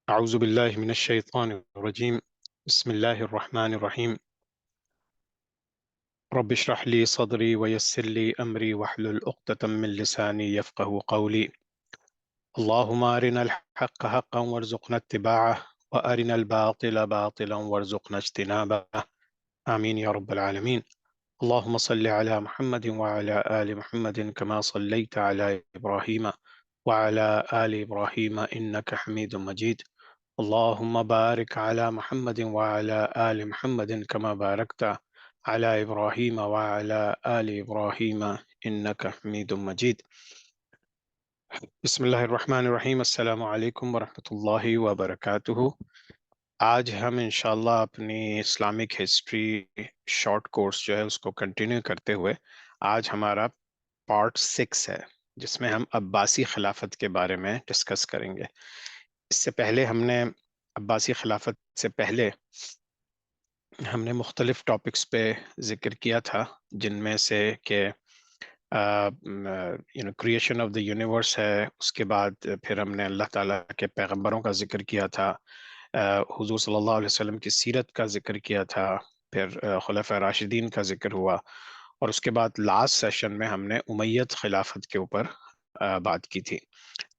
أعوذ بالله من الشيطان الرجيم. بسم الله الرحمن الرحيم. رب اشرح لي صدري ويسر لي أمري واحلل عقدة من لساني يفقه قولي. اللهم أرنا الحق حقا وارزقنا اتباعه وأرنا الباطل باطلا وارزقنا اجتنابه. آمين يا رب العالمين. اللهم صل على محمد وعلى آل محمد كما صليت على إبراهيم وعلى آل إبراهيم إنك حميد مجيد. اللهم بارك على محمد وعلى آل محمد كما باركت على إبراهيم وعلى آل إبراهيم إنك حميد مجيد. بسم الله الرحمن الرحيم. السلام علیکم ورحمۃ اللہ وبرکاتہ. آج ہم انشاءاللہ اپنی اسلامک ہسٹری شارٹ کورس جو ہے اس کو کنٹینیو کرتے ہوئے آج ہمارا پارٹ 6 ہے، جس میں ہم عباسی خلافت کے بارے میں ڈسکس کریں گے. اس سے پہلے ہم نے عباسی خلافت سے پہلے ہم نے مختلف ٹاپکس پہ ذکر کیا تھا، جن میں سے کہ کریشن آف دا یونیورس ہے. اس کے بعد پھر ہم نے اللہ تعالیٰ کے پیغمبروں کا ذکر کیا تھا، حضور صلی اللہ علیہ وسلم کی سیرت کا ذکر کیا تھا، پھر خلفاء راشدین کا ذکر ہوا، اور اس کے بعد لاسٹ سیشن میں ہم نے امیت خلافت کے اوپر بات کی تھی.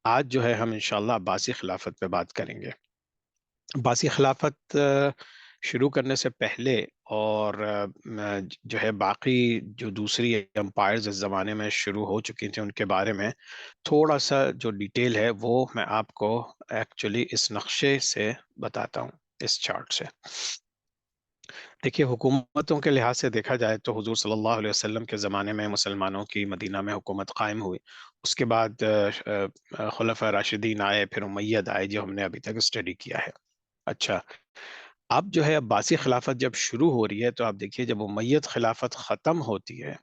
آج جو ہے ہم انشاءاللہ عباسی خلافت پہ بات کریں گے. عباسی خلافت شروع کرنے سے پہلے اور جو ہے باقی جو دوسری امپائرز اس زمانے میں شروع ہو چکی تھیں ان کے بارے میں تھوڑا سا جو ڈیٹیل ہے وہ میں آپ کو ایکچولی اس نقشے سے بتاتا ہوں، اس چارٹ سے. دیکھیے، حکومتوں کے لحاظ سے دیکھا جائے تو حضور صلی اللہ علیہ وسلم کے زمانے میں مسلمانوں کی مدینہ میں حکومت قائم ہوئی. اس کے بعد خلفاء راشدین آئے، پھر امید آئے، جو ہم نے ابھی تک اسٹڈی کیا ہے. اچھا، اب جو ہے عباسی خلافت جب شروع ہو رہی ہے تو آپ دیکھیے جب امید خلافت ختم ہوتی ہے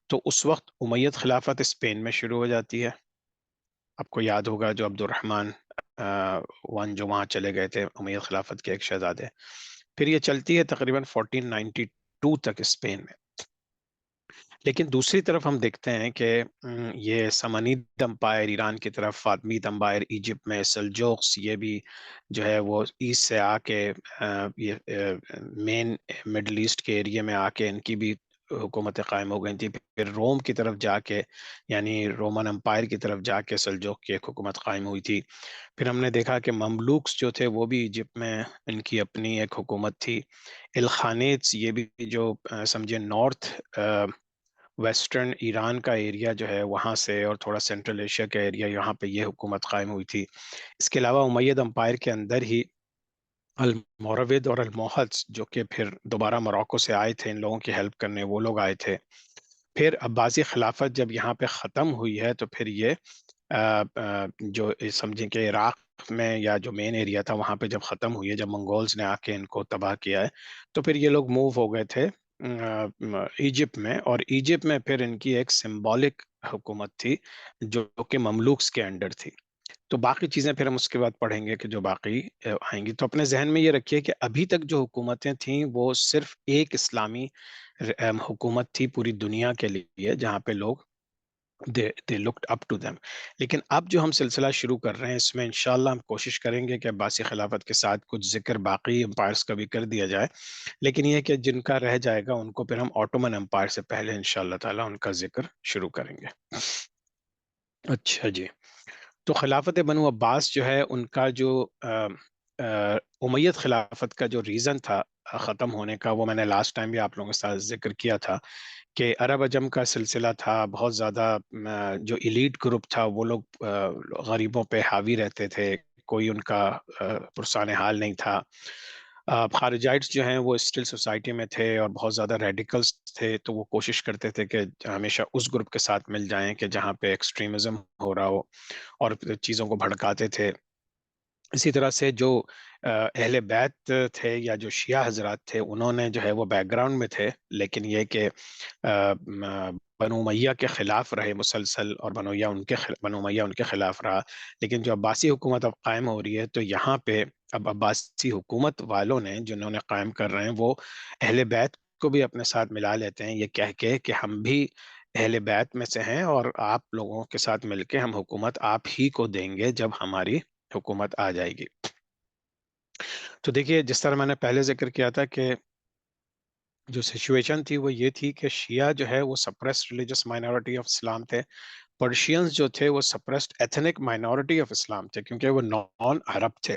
تو اس وقت امید خلافت اسپین میں شروع ہو جاتی ہے. آپ کو یاد ہوگا جو عبد الرحمن ون جو وہاں چلے گئے تھے، امید خلافت کے ایک شہزادے. پھر یہ چلتی ہے تقریباً 1492 تک اسپین میں. لیکن دوسری طرف ہم دیکھتے ہیں کہ یہ سمانید امپائر ایران کی طرف، فاطمید امپائر ایجپٹ میں، سلجوقس یہ بھی جو ہے وہ ایسٹ سے آ کے یہ مین مڈل ایسٹ کے ایریے میں آ کے ان کی بھی حکومتیں قائم ہو گئی تھی. پھر روم کی طرف جا کے، یعنی رومن امپائر کی طرف جا کے سلجوق کی ایک حکومت قائم ہوئی تھی. پھر ہم نے دیکھا کہ مملوکس جو تھے وہ بھی ایجپٹ میں ان کی اپنی ایک حکومت تھی. الخانیتس یہ بھی جو سمجھے نارتھ ویسٹرن ایران کا ایریا جو ہے وہاں سے، اور تھوڑا سینٹرل ایشیا کا ایریا، یہاں پہ یہ حکومت قائم ہوئی تھی. اس کے علاوہ امید امپائر کے اندر ہی المورود اور الموہدس جو کہ پھر دوبارہ موراکو سے آئے تھے ان لوگوں کی ہیلپ کرنے، وہ لوگ آئے تھے. پھر عباسی خلافت جب یہاں پہ ختم ہوئی ہے تو پھر یہ جو سمجھیں کہ عراق میں یا جو مین ایریا تھا وہاں پہ جب ختم ہوئی ہے، جب منگولز نے آ کے ان کو تباہ کیا ہے، تو پھر یہ لوگ موو ہو گئے تھے ایجپٹ میں. اور ایجپٹ میں پھر ان کی ایک سمبولک حکومت تھی جو کہ مملوکس کے انڈر تھی. تو باقی چیزیں پھر ہم اس کے بعد پڑھیں گے کہ جو باقی آئیں گی. تو اپنے ذہن میں یہ رکھیے کہ ابھی تک جو حکومتیں تھیں وہ صرف ایک اسلامی حکومت تھی پوری دنیا کے لیے، جہاں پہ لوگ they looked up to them. لیکن اب جو ہم سلسلہ شروع کر رہے ہیں اس میں انشاءاللہ ہم کوشش کریں گے کہ عباسی خلافت کے ساتھ کچھ ذکر باقی امپائرز کا بھی کر دیا جائے، لیکن یہ کہ جن کا رہ جائے گا ان کو پھر ہم آٹومن امپائر سے پہلے انشاءاللہ تعالی ان کا ذکر شروع کریں گے. اچھا جی، تو خلافت بنو عباس جو ہے ان کا جو امیت خلافت کا جو ریزن تھا ختم ہونے کا، وہ میں نے لاسٹ ٹائم بھی آپ لوگوں کے ساتھ ذکر کیا تھا کہ عرب عجم کا سلسلہ تھا. بہت زیادہ جو ایلیٹ گروپ تھا وہ لوگ غریبوں پہ حاوی رہتے تھے، کوئی ان کا پرسان حال نہیں تھا. خارجائٹس جو ہیں وہ اسٹل سوسائٹی میں تھے اور بہت زیادہ ریڈیکلز تھے، تو وہ کوشش کرتے تھے کہ ہمیشہ اس گروپ کے ساتھ مل جائیں کہ جہاں پہ ایکسٹریمزم ہو رہا ہو، اور چیزوں کو بھڑکاتے تھے. اسی طرح سے جو اہل بیت تھے یا جو شیعہ حضرات تھے انہوں نے جو ہے وہ بیک گراؤنڈ میں تھے، لیکن یہ کہ بنو امیہ کے خلاف رہے مسلسل، اور بنو امیہ ان کے خلاف رہا. لیکن جو عباسی حکومت اب قائم ہو رہی ہے تو یہاں پہ اب عباسی حکومت والوں نے جنہوں نے قائم کر رہے ہیں وہ اہل بیت کو بھی اپنے ساتھ ملا لیتے ہیں، یہ کہہ کے کہ ہم بھی اہل بیت میں سے ہیں اور آپ لوگوں کے ساتھ مل کے ہم حکومت آپ ہی کو دیں گے جب ہماری حکومت آ جائے گی. تو دیکھیے جس طرح میں نے پہلے ذکر کیا تھا کہ جو سچویشن تھی وہ یہ تھی کہ شیعہ جو ہے وہ سپریسڈ ریلیجس مائنورٹی آف اسلام تھے، پرشینز جو تھے وہ سپریسڈ ایتھنک مائنورٹی آف اسلام تھے کیونکہ وہ نان عرب تھے.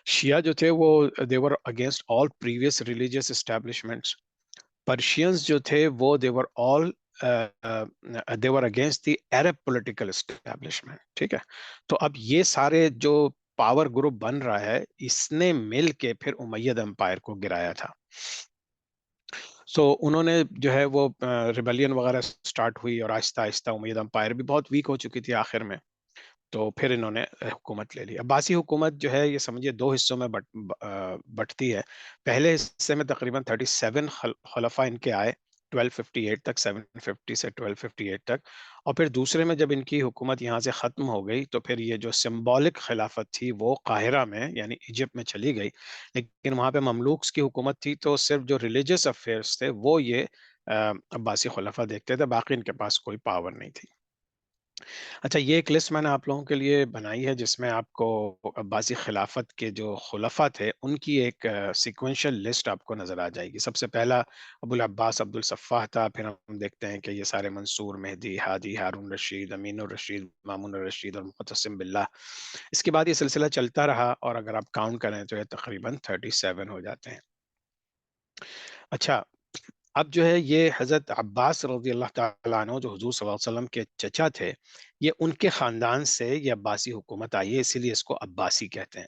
شیعہ جو تھے وہ they were against all previous religious establishments. Persians جو تھے وہ they were all they were against the Arab political establishment. ٹھیک ہے، تو اب یہ سارے جو پاور گروپ بن رہا ہے اس نے مل کے پھر امید امپائر کو گرایا تھا. سو انہوں نے جو ہے وہ ریبیلین وغیرہ سٹارٹ ہوئی اور آہستہ آہستہ امیہ امپائر بھی بہت ویک ہو چکی تھی آخر میں، تو پھر انہوں نے حکومت لے لی. عباسی حکومت جو ہے یہ سمجھے دو حصوں میں بٹتی ہے. پہلے حصے میں تقریباً 37 خلفاء ان کے آئے 1258 تک، 750 سے 1258 تک. اور پھر دوسرے میں جب ان کی حکومت یہاں سے ختم ہو گئی تو پھر یہ جو سمبولک خلافت تھی وہ قاہرہ میں یعنی ایجپٹ میں چلی گئی، لیکن وہاں پہ مملوکس کی حکومت تھی تو صرف جو ریلیجس افیئرس تھے وہ یہ عباسی خلفاء دیکھتے تھے، باقی ان کے پاس کوئی پاور نہیں تھی. اچھا، یہ ایک لسٹ میں نے آپ لوگوں کے لیے بنائی ہے جس میں آپ کو عباسی خلافت کے جو خلفاء تھے ان کی ایک سیکوینشل لسٹ آپ کو نظر آ جائے گی. سب سے پہلا ابو العباس عبد الصفاح تھا، پھر ہم دیکھتے ہیں کہ یہ سارے منصور، مہدی، ہادی، ہارون رشید، امین الرشید، مامون الرشید اور معتصم باللہ. اس کے بعد یہ سلسلہ چلتا رہا اور اگر آپ کاؤنٹ کریں تو یہ تقریباً 37 ہو جاتے ہیں. اچھا، اب جو ہے یہ حضرت عباس رضی اللہ تعالیٰ عنہ جو حضور صلی اللہ علیہ وسلم کے چچا تھے، یہ ان کے خاندان سے یہ عباسی حکومت آئی ہے، اسی لیے اس کو عباسی کہتے ہیں.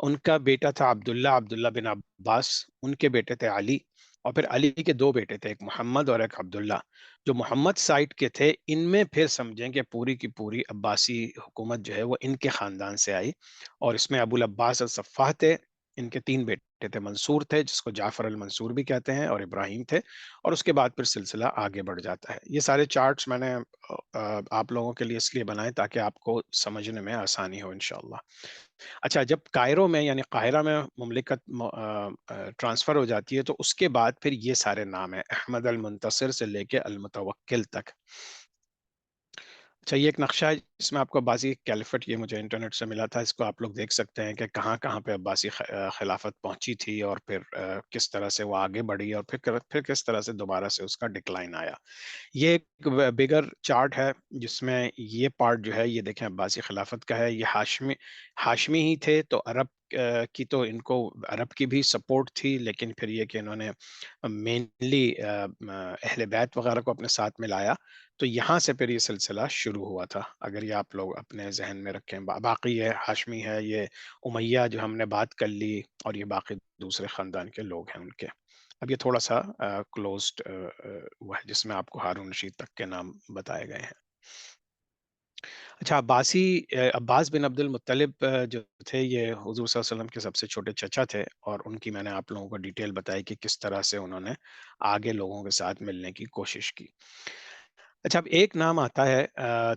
ان کا بیٹا تھا عبداللہ بن عباس، ان کے بیٹے تھے علی، اور پھر علی کے دو بیٹے تھے، ایک محمد اور ایک عبداللہ. جو محمد سائڈ کے تھے ان میں پھر سمجھیں کہ پوری کی پوری عباسی حکومت جو ہے وہ ان کے خاندان سے آئی. اور اس میں ابو العباس الصفاح تھے، ان کے تین بیٹے تھے، منصور تھے جس کو جعفر المنصور بھی کہتے ہیں، اور ابراہیم تھے. اور اس کے بعد پھر سلسلہ آگے بڑھ جاتا ہے. یہ سارے چارٹس میں نے آپ لوگوں کے لیے اس لیے بنائے تاکہ آپ کو سمجھنے میں آسانی ہو انشاءاللہ. اچھا، جب کائرو میں یعنی قاہرہ میں مملکت ٹرانسفر ہو جاتی ہے تو اس کے بعد پھر یہ سارے نام ہیں، احمد المنتصر سے لے کے المتوکل تک. اچھا، یہ ایک نقشہ ہے جس میں آپ کو عباسی کیلیفٹ، یہ مجھے انٹرنیٹ سے ملا تھا، اس کو آپ لوگ دیکھ سکتے ہیں کہ کہاں کہاں پہ عباسی خلافت پہنچی تھی اور پھر کس طرح سے وہ آگے بڑھی اور پھر کس طرح سے دوبارہ سے اس کا ڈکلائن آیا. یہ ایک بگر چارٹ ہے جس میں یہ پارٹ جو ہے یہ دیکھیں عباسی خلافت کا ہے. یہ ہاشمی ہی تھے تو عرب کی تو ان کو عرب کی بھی سپورٹ تھی، لیکن پھر یہ کہ انہوں نے مینلی اہل بیت وغیرہ کو اپنے ساتھ ملایا، تو یہاں سے پھر یہ سلسلہ شروع ہوا تھا. اگر یہ آپ لوگ اپنے ذہن میں رکھیں، باقی یہ ہاشمی ہے، یہ امیہ جو ہم نے بات کر لی، اور یہ باقی دوسرے خاندان کے لوگ ہیں ان کے. اب یہ تھوڑا سا کلوزڈ وہ ہے جس میں آپ کو ہارون رشید تک کے نام بتائے گئے ہیں. اچھا، عباس بن عبد المطلب جو تھے یہ حضور صلی اللہ علیہ وسلم کے سب سے چھوٹے چچا تھے، اور ان کی میں نے آپ لوگوں کو ڈیٹیل بتائی کہ کس طرح سے انہوں نے آگے لوگوں کے ساتھ ملنے کی کوشش کی. اچھا، اب ایک نام آتا ہے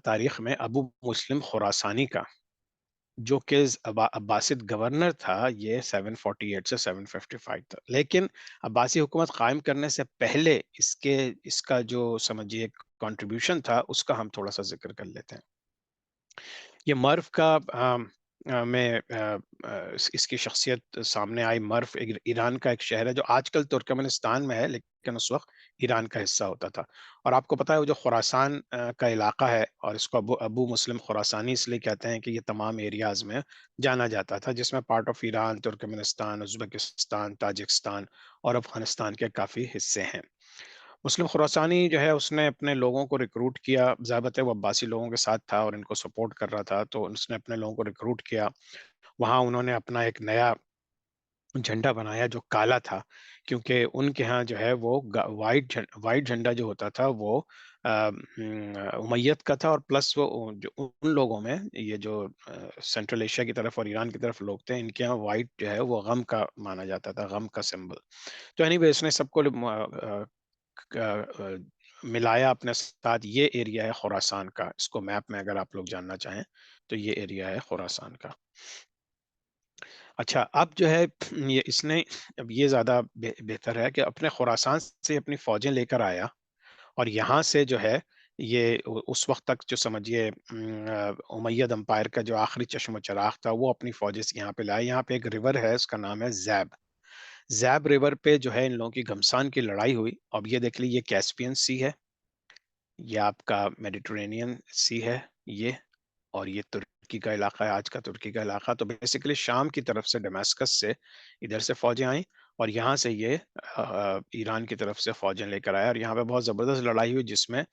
تاریخ میں ابو مسلم خراسانی کا، جو کہ عباسد گورنر تھا. یہ 748 سے 755 تھا، لیکن عباسی حکومت قائم کرنے سے پہلے اس کا جو سمجھیے کنٹریبیوشن تھا اس کا ہم تھوڑا سا ذکر کر لیتے ہیں. یہ مرف کا میں اس کی شخصیت سامنے آئی. مرف ایران کا ایک شہر ہے جو آج کل ترکمنستان میں ہے، لیکن اس وقت ایران کا حصہ ہوتا تھا. اور آپ کو پتا ہے وہ جو خراسان کا علاقہ ہے، اور اس کو ابو مسلم خراسانی اس لیے کہتے ہیں کہ یہ تمام ایریاز میں جانا جاتا تھا، جس میں part of Iran, ترکمنستان، Uzbekistan, Tajikistan اور افغانستان کے کافی حصے ہیں. مسلم خراسانی جو ہے اس نے اپنے لوگوں کو ریکروٹ کیا، ضابط وہ عباسی لوگوں کے ساتھ تھا اور ان کو سپورٹ کر رہا تھا، تو اس نے اپنے لوگوں کو ریکروٹ کیا. وہاں انہوں نے اپنا ایک نیا جھنڈا بنایا جو کالا تھا، کیونکہ ان کے ہاں جو ہے وہ وائٹ جھنڈا جو ہوتا تھا وہ امیت کا تھا، اور پلس وہ جو ان لوگوں میں یہ جو سینٹرل ایشیا کی طرف اور ایران کی طرف لوگ تھے، ان کے ہاں وائٹ جو ہے وہ غم کا مانا جاتا تھا، غم کا سمبل. تو اینی وے اس نے سب کو ملایا اپنے ساتھ. یہ ایریا ہے خراسان کا، اس کو میپ میں اگر آپ لوگ جاننا چاہیں تو یہ ایریا ہے خراسان کا. اچھا، اب جو ہے اس نے اب یہ زیادہ بہتر ہے کہ اپنے خراسان سے اپنی فوجیں لے کر آیا، اور یہاں سے جو ہے یہ اس وقت تک جو سمجھیے امید امپائر کا جو آخری چشم و چراغ تھا وہ اپنی فوجیں یہاں پہ لائے. یہاں پہ ایک ریور ہے، اس کا نام ہے زیب. زیب ریور پہ جو ہے ان لوگوں کی گھمسان کی لڑائی ہوئی. اب یہ دیکھ لی، یہ کیسپین سی ہے، یہ آپ کا میڈیٹرینین سی ہے، یہ اور یہ ترکی کا علاقہ ہے، آج کا ترکی کا علاقہ. تو بیسیکلی شام کی طرف سے، ڈیماسکس سے ادھر سے فوجیں آئیں، اور یہاں سے یہ ایران کی طرف سے فوجیں لے کر آئے. اور یہاں پہ بہت زبردست لڑائی ہوئی جس میں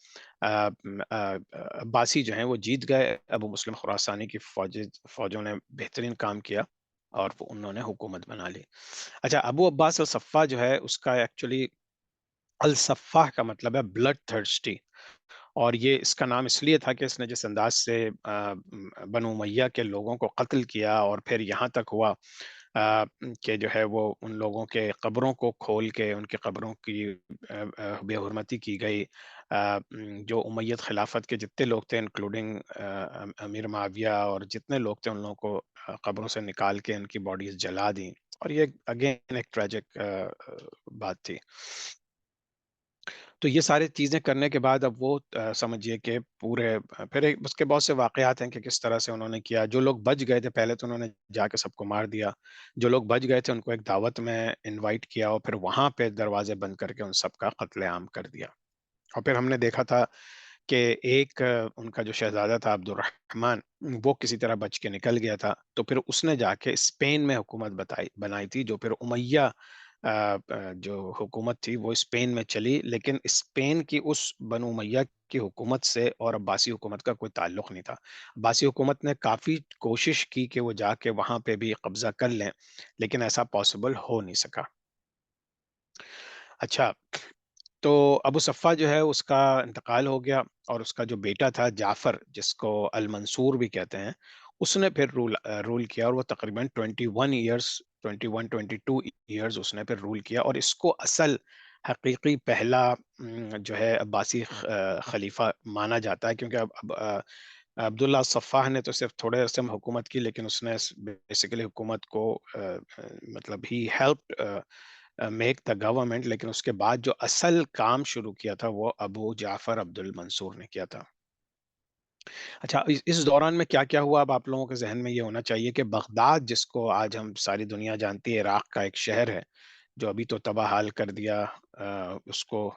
عباسی جو ہیں وہ جیت گئے. ابو مسلم خراسانی کی فوجوں نے بہترین کام کیا اور انہوں نے حکومت بنا لی. اچھا، ابو عباس الصفا جو ہے، اس کا ایکچولی الصفا کا مطلب ہے بلڈ تھرسٹی. اور یہ اس کا نام اس لیے تھا کہ اس نے جس انداز سے بنو امیہ کے لوگوں کو قتل کیا، اور پھر یہاں تک ہوا کہ جو ہے وہ ان لوگوں کے قبروں کو کھول کے ان کی قبروں کی بے حرمتی کی گئی. جو امیت خلافت کے جتنے لوگ تھے، انکلوڈنگ امیر معاویہ اور جتنے لوگ تھے، ان لوگوں کو قبروں سے نکال کے ان کی باڈیز جلا دیں. اور یہ اگین ایک ٹریجک بات تھی. تو یہ ساری چیزیں کرنے کے بعد اب وہ سمجھیے کہ پورے پھر اس کے بہت سے واقعات ہیں کہ کس طرح سے انہوں نے کیا. جو لوگ بچ گئے تھے، پہلے تو انہوں نے جا کے سب کو مار دیا. جو لوگ بچ گئے تھے ان کو ایک دعوت میں انوائٹ کیا، اور پھر وہاں پہ دروازے بند کر کے ان سب کا قتل عام کر دیا. اور پھر ہم نے دیکھا تھا کہ ایک ان کا جو شہزادہ تھا عبد الرحمن، وہ کسی طرح بچ کے نکل گیا تھا. تو پھر اس نے جا کے اسپین میں حکومت بنائی تھی، جو پھر امیہ جو حکومت تھی وہ اسپین میں چلی. لیکن اسپین کی اس بنو امیہ کی حکومت سے اور عباسی حکومت کا کوئی تعلق نہیں تھا. عباسی حکومت نے کافی کوشش کی کہ وہ جا کے وہاں پہ بھی قبضہ کر لیں، لیکن ایسا پاسبل ہو نہیں سکا. اچھا، تو ابو صفا جو ہے اس کا انتقال ہو گیا، اور اس کا جو بیٹا تھا جعفر، جس کو المنصور بھی کہتے ہیں، اس نے پھر رول کیا. اور وہ تقریباً 21 ایئرس 22 ایئرز اس نے پھر رول کیا. اور اس کو اصل حقیقی پہلا جو ہے عباسی خلیفہ مانا جاتا ہے، کیونکہ عبداللہ صفاح نے تو صرف تھوڑے عرصے میں حکومت کی، لیکن اس نے بیسیکلی حکومت کو مطلب ہی ہیلپ میک دا گورنمنٹ. لیکن اس کے بعد جو اصل کام شروع کیا تھا وہ ابو جعفر عبد المنصور نے کیا تھا. اچھا، اس دوران میں کیا کیا ہوا، اب آپ لوگوں کے ذہن میں یہ ہونا چاہیے کہ بغداد، جس کو آج ہم ساری دنیا جانتی ہے، عراق کا ایک شہر ہے جو ابھی تو تباہ حال کر دیا اس کو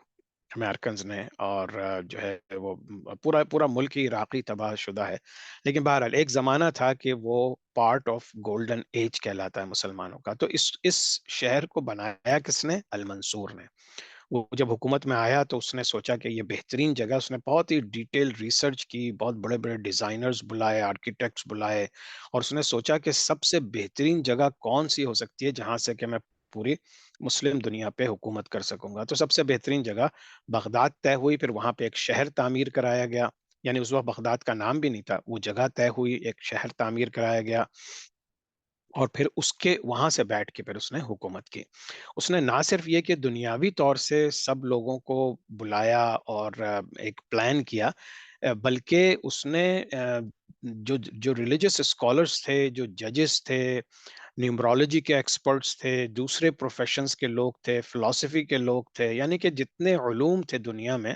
امریکنز نے، اور جو ہے وہ پورا پورا ملک ہی عراقی تباہ شدہ ہے. لیکن بہرحال ایک زمانہ تھا کہ وہ پارٹ آف گولڈن ایج کہلاتا ہے مسلمانوں کا. تو اس شہر کو بنایا کس نے؟ المنصور نے. وہ جب حکومت میں آیا تو اس نے سوچا کہ یہ بہترین جگہ. اس نے بہت ہی ڈیٹیل ریسرچ کی، بہت بڑے بڑے ڈیزائنرز بلائے، آرکیٹیکٹس بلائے، اور اس نے سوچا کہ سب سے بہترین جگہ کون سی ہو سکتی ہے جہاں سے کہ میں پوری مسلم دنیا پہ حکومت کر سکوں گا. تو سب سے بہترین جگہ بغداد طے ہوئی. پھر وہاں پہ ایک شہر تعمیر کرایا گیا، یعنی اس وقت بغداد کا نام بھی نہیں تھا، وہ جگہ طے ہوئی، ایک شہر تعمیر کرایا گیا. اور پھر اس کے وہاں سے بیٹھ کے پھر اس نے حکومت کی. اس نے نہ صرف یہ کہ دنیاوی طور سے سب لوگوں کو بلایا اور ایک پلان کیا، بلکہ اس نے جو جو ریلیجس اسکالرس تھے، جو ججز تھے، نیومرولوجی کے ایکسپرٹس تھے، دوسرے پروفیشنز کے لوگ تھے، فلسفی کے لوگ تھے، یعنی کہ جتنے علوم تھے دنیا میں،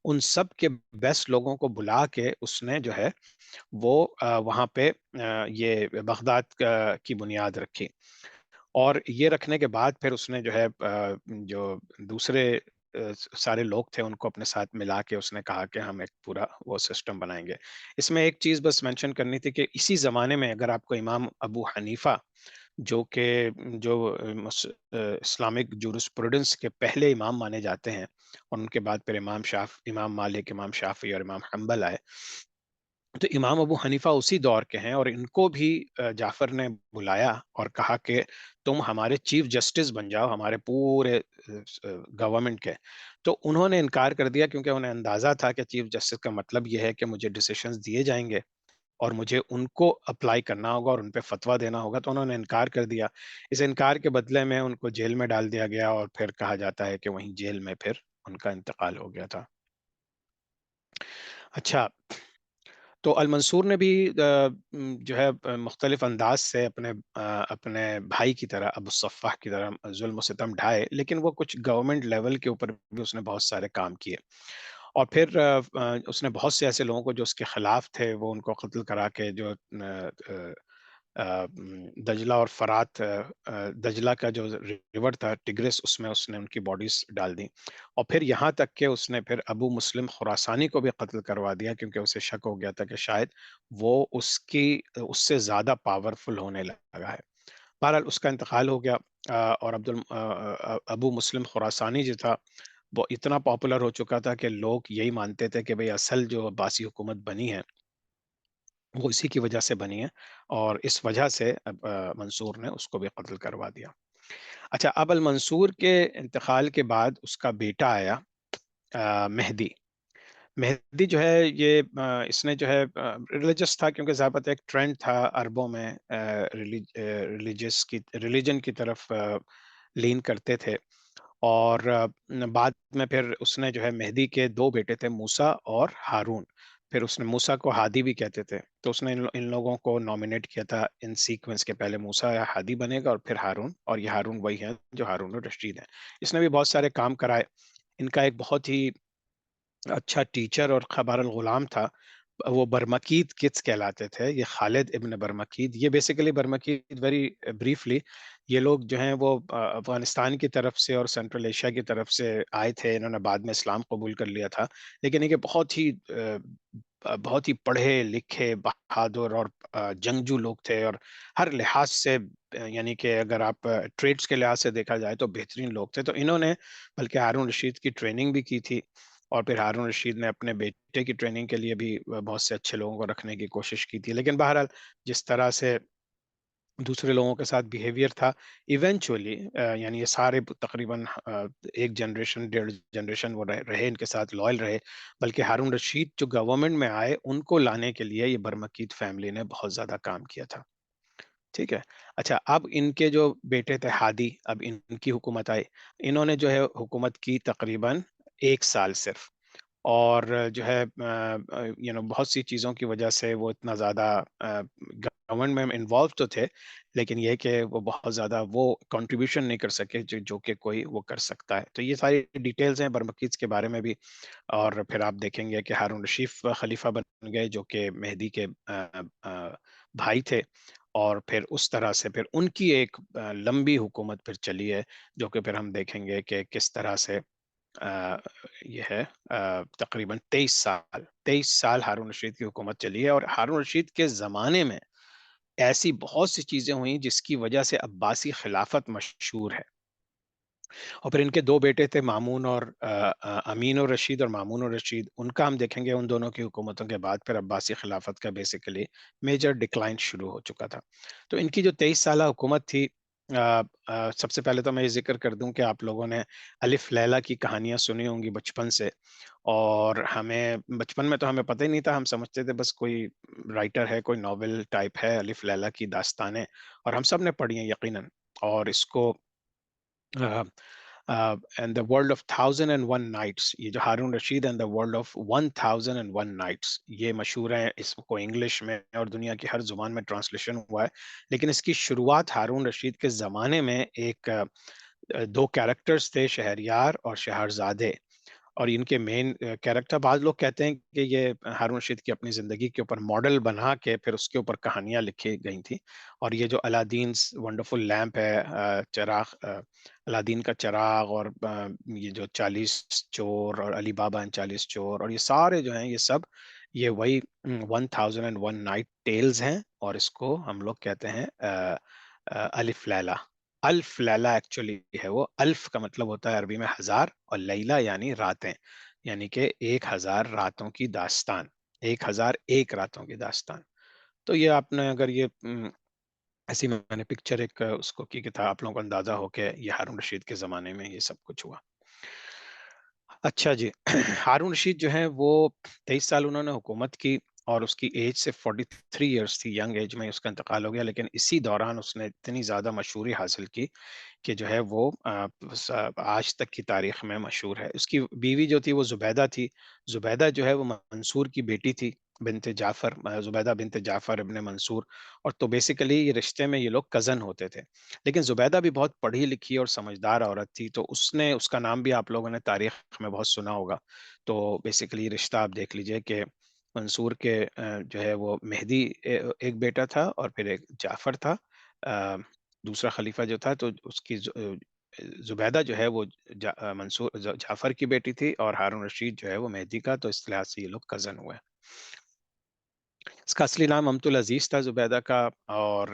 ان سب کے بیسٹ لوگوں کو بلا کے اس نے جو ہے وہ وہاں پہ یہ بغداد کی بنیاد رکھی. اور یہ رکھنے کے بعد پھر اس نے جو ہے جو دوسرے سارے لوگ تھے ان کو اپنے ساتھ ملا کے اس نے کہا کہ ہم ایک پورا وہ سسٹم بنائیں گے. اس میں ایک چیز بس مینشن کرنی تھی کہ اسی زمانے میں اگر آپ کو امام ابو حنیفہ، جو کہ جو اسلامک جورسپروڈنس کے پہلے امام مانے جاتے ہیں، اور ان کے بعد پھر امام مالک، امام شافعی اور امام حنبل آئے، تو امام ابو حنیفہ اسی دور کے ہیں. اور ان کو بھی جعفر نے بلایا اور کہا کہ تم ہمارے چیف جسٹس بن جاؤ ہمارے پورے گورنمنٹ کے. تو انہوں نے انکار کر دیا، کیونکہ انہیں اندازہ تھا کہ چیف جسٹس کا مطلب یہ ہے کہ مجھے ڈیسیشنز دیے جائیں گے اور مجھے ان کو اپلائی کرنا ہوگا اور ان پہ فتویٰ دینا ہوگا. تو انہوں نے انکار کر دیا. اس انکار کے بدلے میں ان کو جیل میں ڈال دیا گیا، اور پھر کہا جاتا ہے کہ وہیں جیل میں پھر ان کا انتقال ہو گیا تھا. اچھا، تو المنصور نے بھی جو ہے مختلف انداز سے اپنے بھائی کی طرح، ابو صفح کی طرح ظلم و ستم ڈھائے، لیکن وہ کچھ گورنمنٹ لیول کے اوپر بھی اس نے بہت سارے کام کیے. اور پھر اس نے بہت سے ایسے لوگوں کو جو اس کے خلاف تھے وہ ان کو قتل کرا کے جو دجلہ اور فرات، دجلہ کا جو ریور تھا ٹگرس، اس میں اس نے ان کی باڈیز ڈال دی. اور پھر یہاں تک کہ اس نے پھر ابو مسلم خراسانی کو بھی قتل کروا دیا، کیونکہ اسے شک ہو گیا تھا کہ شاید وہ اس سے زیادہ پاورفل ہونے لگا ہے. بہرحال اس کا انتقال ہو گیا. اور ابو مسلم خراسانی جو تھا وہ اتنا پاپولر ہو چکا تھا کہ لوگ یہی مانتے تھے کہ بھئی اصل جو عباسی حکومت بنی ہے وہ اسی کی وجہ سے بنی ہے، اور اس وجہ سے اب منصور نے اس کو بھی قتل کروا دیا. اچھا، اب المنصور کے انتقال کے بعد اس کا بیٹا آیا مہدی. مہدی جو ہے یہ اس نے جو ہے ریلیجس تھا، کیونکہ ضابط ایک ٹرینڈ تھا عربوں میں ریلیجن کی طرف لین کرتے تھے. اور بعد میں پھر اس نے جو ہے مہدی کے دو بیٹے تھے، موسیٰ اور ہارون. پھر اس نے موسیٰ کو ہادی بھی کہتے تھے، تو اس نے ان لوگوں کو نامینیٹ کیا تھا ان سیکوینس کے، پہلے موسیٰ یا ہادی بنے گا اور پھر ہارون، اور یہ ہارون وہی ہیں جو ہارون الرشید ہیں. اس نے بھی بہت سارے کام کرائے. ان کا ایک بہت ہی اچھا ٹیچر اور خبر الغلام تھا، وہ برمکید کڈس کہلاتے تھے. یہ خالد ابن برمکید، یہ بیسیکلی برمکید ویری بریفلی، یہ لوگ جو ہیں وہ افغانستان کی طرف سے اور سینٹرل ایشیا کی طرف سے آئے تھے. انہوں نے بعد میں اسلام قبول کر لیا تھا، لیکن یہ بہت ہی پڑھے لکھے بہادر اور جنگجو لوگ تھے، اور ہر لحاظ سے یعنی کہ اگر آپ ٹریڈس کے لحاظ سے دیکھا جائے تو بہترین لوگ تھے. تو انہوں نے بلکہ ہارون رشید کی ٹریننگ بھی کی تھی، اور پھر ہارون رشید نے اپنے بیٹے کی ٹریننگ کے لیے بھی بہت سے اچھے لوگوں کو رکھنے کی کوشش کی تھی. لیکن بہرحال جس طرح سے دوسرے لوگوں کے ساتھ بیہیویئر تھا، ایونچولی یعنی یہ سارے تقریباً ایک جنریشن 1.5 جنریشن وہ رہے ان کے ساتھ لائل رہے. بلکہ ہارون رشید جو گورنمنٹ میں آئے ان کو لانے کے لیے یہ برمکید فیملی نے بہت زیادہ کام کیا تھا. ٹھیک ہے. اچھا، اب ان کے جو بیٹے تھے ہادی، اب ان کی حکومت آئی. انہوں نے جو ہے حکومت کی تقریباً 1 سال صرف، اور جو ہے بہت سی چیزوں کی وجہ سے وہ اتنا زیادہ گورنمنٹ میں انوالو تو تھے، لیکن یہ کہ وہ بہت زیادہ وہ کنٹریبیوشن نہیں کر سکے جو کہ کوئی وہ کر سکتا ہے. تو یہ ساری ڈیٹیلز ہیں برمکیز کے بارے میں بھی. اور پھر آپ دیکھیں گے کہ ہارون رشید خلیفہ بن گئے جو کہ مہدی کے بھائی تھے، اور پھر اس طرح سے پھر ان کی ایک لمبی حکومت پھر چلی ہے، جو کہ پھر ہم دیکھیں گے کہ کس طرح سے یہ ہے تقریباً 23 سال ہارون رشید کی حکومت چلی ہے. اور ہارون رشید کے زمانے میں ایسی بہت سی چیزیں ہوئیں جس کی وجہ سے عباسی خلافت مشہور ہے. اور پھر ان کے دو بیٹے تھے مامون اور امین الرشید اور مامون الرشید، ان کا ہم دیکھیں گے ان دونوں کی حکومتوں کے بعد پھر عباسی خلافت کا بیسیکلی میجر ڈکلائن شروع ہو چکا تھا. تو ان کی جو 23 سالہ حکومت تھی، سب سے پہلے تو میں یہ ذکر کر دوں کہ آپ لوگوں نے الف لیلہ کی کہانیاں سنی ہوں گی بچپن سے، اور ہمیں بچپن میں تو ہمیں پتہ ہی نہیں تھا، ہم سمجھتے تھے بس کوئی رائٹر ہے، کوئی ناول ٹائپ ہے الف لیلہ کی داستانیں، اور ہم سب نے پڑھی ہیں یقیناً. اور اس کو and the world of 1001 nights, یہ جو Harun Rashid and the world of 1001 nights, یہ مشہور ہیں. اس کو انگلش میں اور دنیا کی ہر زبان میں ٹرانسلیشن ہوا ہے، لیکن اس کی شروعات ہارون رشید کے زمانے میں ایک دو کیریکٹرز تھے، شہریار اور شہرزادے. اور ان کے مین کیریکٹر، بعض لوگ کہتے ہیں کہ یہ ہارون رشید کی اپنی زندگی کے اوپر ماڈل بنا کے پھر اس کے اوپر کہانیاں لکھی گئی تھیں. اور یہ جو الادین ونڈرفل لیمپ ہے، چراغ، الادین کا چراغ، اور یہ جو 40 چور اور علی بابا ان 40 چور، اور یہ سارے جو ہیں یہ سب یہ وہی 1001 نائٹ ٹیلز ہیں. اور اس کو ہم لوگ کہتے ہیں الف لیلہ. الف لیلہ ایکچولی ہے، وہ الف کا مطلب ہوتا ہے عربی میں 1000، اور لیلہ یعنی راتیں، یعنی کہ 1000 راتوں کی داستان، 1001 راتوں کی داستان. تو یہ آپ نے اگر یہ ایسی میں نے پکچر ایک اس کو کی کہ تھا، آپ لوگوں کو اندازہ ہو کہ یہ ہارون رشید کے زمانے میں یہ سب کچھ ہوا. اچھا جی، ہارون رشید جو ہیں وہ 23 سال انہوں نے حکومت کی، اور اس کی ایج سے 43 ایئرس تھی، ینگ ایج میں اس کا انتقال ہو گیا، لیکن اسی دوران اس نے اتنی زیادہ مشہوری حاصل کی کہ جو ہے وہ آج تک کی تاریخ میں مشہور ہے۔ اس کی بیوی جو تھی وہ زبیدہ تھی، زبیدہ جو ہے وہ منصور کی بیٹی تھی، بنت جعفر، زبیدہ بنت جعفر ابن منصور، اور تو بیسیکلی یہ رشتے میں یہ لوگ کزن ہوتے تھے، لیکن زبیدہ بھی بہت پڑھی لکھی اور سمجھدار عورت تھی، تو اس کا نام بھی آپ لوگوں نے تاریخ میں بہت سنا ہوگا۔ تو بیسیکلی رشتہ آپ دیکھ لیجئے کہ منصور کے جو ہے وہ مہدی ایک بیٹا تھا، اور پھر ایک جعفر تھا دوسرا خلیفہ جو تھا، تو اس کی زبیدہ جو ہے وہ منصور جعفر کی بیٹی تھی، اور ہارون رشید جو ہے وہ مہدی کا، تو اس لحاظ سے یہ لوگ کزن ہوئے۔ اس کا اصلی نام امت العزیز تھا زبیدہ کا، اور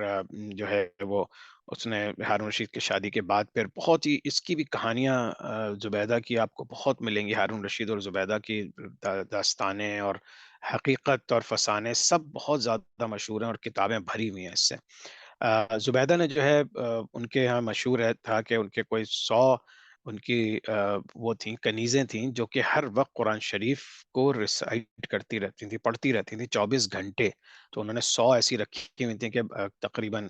جو ہے وہ اس نے ہارون رشید کی شادی کے بعد پھر بہت ہی اس کی بھی کہانیاں زبیدہ کی آپ کو بہت ملیں گی، ہارون رشید اور زبیدہ کی داستانیں اور حقیقت اور فسانے سب بہت زیادہ مشہور ہیں، اور کتابیں بھری ہوئی ہیں اس سے۔ زبیدہ نے جو ہے ان کے یہاں مشہور تھا کہ ان کے کوئی 100 ان کی وہ تھیں کنیزیں تھیں جو کہ ہر وقت قرآن شریف کو ریسائٹ کرتی رہتی تھیں، پڑھتی رہتی تھیں 24 گھنٹے، تو انہوں نے 100 ایسی رکھی ہوئی تھیں کہ تقریباً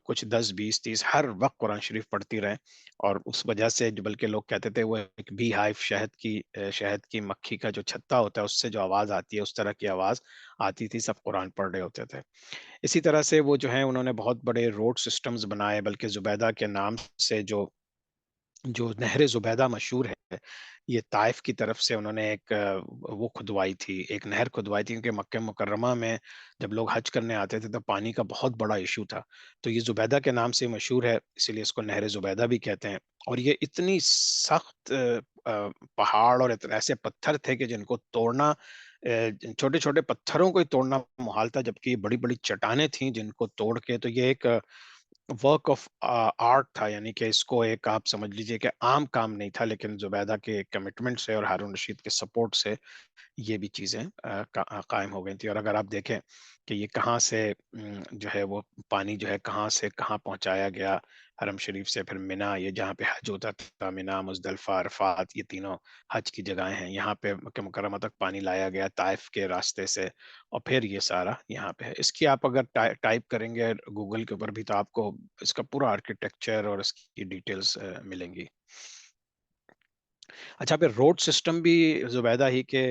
کچھ 10 20 30 ہر وقت قرآن شریف پڑھتی رہیں، اور اس وجہ سے بلکہ لوگ کہتے تھے وہ ایک بی ہائف، شہد کی مکھی کا جو چھتا ہوتا ہے اس سے جو آواز آتی ہے اس طرح کی آواز آتی تھی، سب قرآن پڑھ رہے ہوتے تھے۔ اسی طرح سے وہ جو ہیں انہوں نے بہت بڑے روڈ سسٹمز بنائے، بلکہ زبیدہ کے نام سے جو نہر زبیدہ مشہور ہے، یہ طائف کی طرف سے انہوں نے ایک وہ کھدوائی تھی، ایک نہر کھدوائی تھی، کیونکہ مکہ مکرمہ میں جب لوگ حج کرنے آتے تھے تو پانی کا بہت بڑا ایشو تھا، تو یہ زبیدہ کے نام سے مشہور ہے، اسی لیے اس کو نہر زبیدہ بھی کہتے ہیں۔ اور یہ اتنی سخت پہاڑ اور ایسے پتھر تھے کہ جن کو توڑنا، چھوٹے چھوٹے پتھروں کو ہی توڑنا محال تھا، جبکہ یہ بڑی بڑی چٹانیں تھیں جن کو توڑ کے، تو یہ ایک ورک آف آرٹ تھا، یعنی کہ اس کو ایک آپ سمجھ لیجئے کہ عام کام نہیں تھا، لیکن زبیدہ کے کمٹمنٹ سے اور ہارون رشید کے سپورٹ سے یہ بھی چیزیں قائم ہو گئی تھی۔ اور اگر آپ دیکھیں کہ یہ کہاں سے جو ہے وہ پانی جو ہے کہاں سے کہاں پہنچایا گیا، حرم شریف سے پھر مینا، یہ جہاں پہ حج ہوتا تھا، مینا، مزدلفہ، عرفات، یہ تینوں حج کی جگہیں ہیں، یہاں پہ مکہ مکرمہ تک پانی لایا گیا طائف کے راستے سے، اور پھر یہ سارا یہاں پہ ہے۔ اس کی آپ اگر ٹائپ کریں گے گوگل کے اوپر بھی تو آپ کو اس کا پورا آرکیٹیکچر اور اس کی ڈیٹیلز ملیں گی۔ اچھا، پھر روڈ سسٹم بھی زبیدہ ہی کے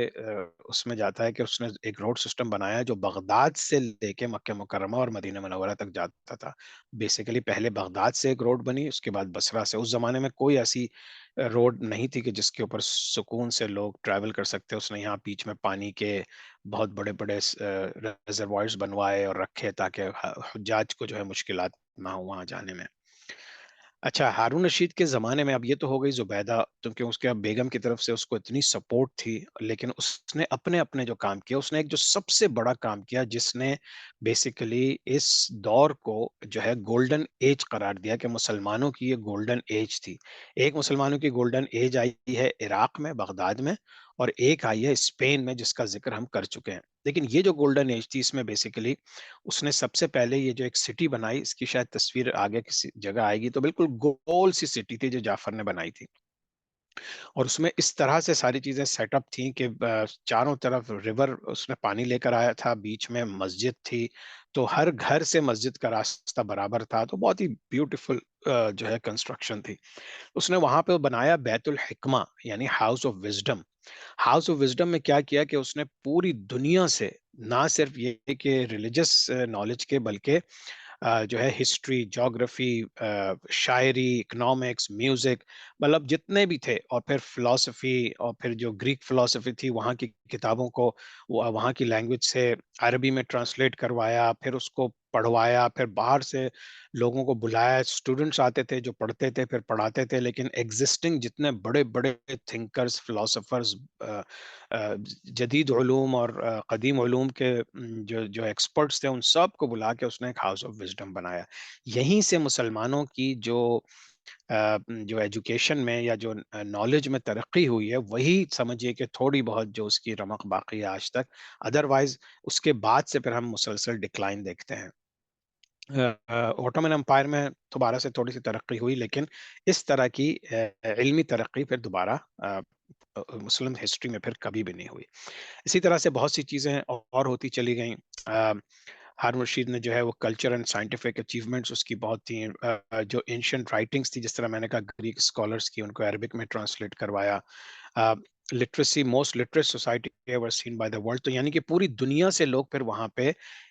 اس میں جاتا ہے کہ اس نے ایک روڈ سسٹم بنایا جو بغداد سے لے کے مکہ مکرمہ اور مدینہ منورہ تک جاتا تھا۔ بیسیکلی پہلے بغداد سے ایک روڈ بنی، اس کے بعد بصرہ سے۔ اس زمانے میں کوئی ایسی روڈ نہیں تھی کہ جس کے اوپر سکون سے لوگ ٹریول کر سکتے، اس نے یہاں بیچ میں پانی کے بہت بڑے بڑے ریزروائرز بنوائے اور رکھے تاکہ حجاج کو جو ہے مشکلات نہ ہو وہاں جانے میں۔ اچھا، ہارون رشید کے زمانے میں، اب یہ تو ہو گئی زبیدہ، کیونکہ اس کے بیگم کی طرف سے اس کو اتنی سپورٹ تھی، لیکن اس نے اپنے اپنے جو کام کیا، اس نے ایک جو سب سے بڑا کام کیا جس نے بیسیکلی اس دور کو جو ہے گولڈن ایج قرار دیا کہ مسلمانوں کی یہ گولڈن ایج تھی۔ ایک مسلمانوں کی گولڈن ایج آئی ہے عراق میں، بغداد میں، اور ایک آئی ہے اسپین میں جس کا ذکر ہم کر چکے ہیں، لیکن یہ جو گولڈن ایج تھی اس میں بیسیکلی اس نے سب سے پہلے یہ جو ایک سٹی بنائی، اس کی شاید تصویر آگے کسی جگہ آئے گی، تو بالکل گول سی سٹی تھی جو جعفر نے بنائی تھی، اور اس میں اس طرح سے ساری چیزیں سیٹ اپ تھیں کہ چاروں طرف ریور اس نے پانی لے کر آیا تھا، بیچ میں مسجد تھی، تو ہر گھر سے مسجد کا راستہ برابر تھا، تو بہت ہی بیوٹیفل جو ہے کنسٹرکشن تھی۔ اس نے وہاں پہ بنایا بیت الحکمہ، یعنی house of wisdom. House of wisdom میں کیا کیا کہ اس نے پوری دنیا سے نہ صرف یہ کہ ریلیجس نالج کے، بلکہ جو ہے ہسٹری، جاگرفی، شاعری، اکنامکس، میوزک، مطلب جتنے بھی تھے، اور پھر فلاسفی، اور پھر جو گریک فلاسفی تھی وہاں کی کتابوں کو وہاں کی لینگویج سے عربی میں ٹرانسلیٹ کروایا، پھر اس کو پڑھوایا، پھر باہر سے لوگوں کو بلایا، اسٹوڈنٹس آتے تھے جو پڑھتے تھے پھر پڑھاتے تھے، لیکن ایگزسٹنگ جتنے بڑے بڑے تھنکرز، فلاسفرز، جدید علوم اور قدیم علوم کے جو ایکسپرٹس تھے ان سب کو بلا کے اس نے ایک ہاؤس آف وزڈم بنایا۔ یہیں سے مسلمانوں کی جو ایجوکیشن میں یا جو نالج میں ترقی ہوئی ہے، وہی سمجھیے کہ تھوڑی بہت جو اس کی رمق باقی ہے آج تک، ادروائز اس کے بعد سے پھر ہم مسلسل ڈکلائن دیکھتے ہیں۔ اوٹومن امپائر میں دوبارہ سے تھوڑی سی ترقی ہوئی، لیکن اس طرح کی علمی ترقی پھر دوبارہ مسلم ہسٹری میں پھر کبھی بھی نہیں ہوئی. اسی طرح سے بہت سی چیزیں اور ہوتی چلی گئیں. ہارون رشید نے جو ہے وہ کلچر اینڈ سائنٹیفک اچیومنٹس اس کی بہت تھیں. جو اینشینٹ رائٹنگس تھی، جس طرح میں نے کہا گریک اسکالرس کی، ان کو عربک میں ٹرانسلیٹ کروایا. Literacy most literate society ever seen by the world, تو یعنی کہ پوری دنیا سے لوگ پھر وہاں پہ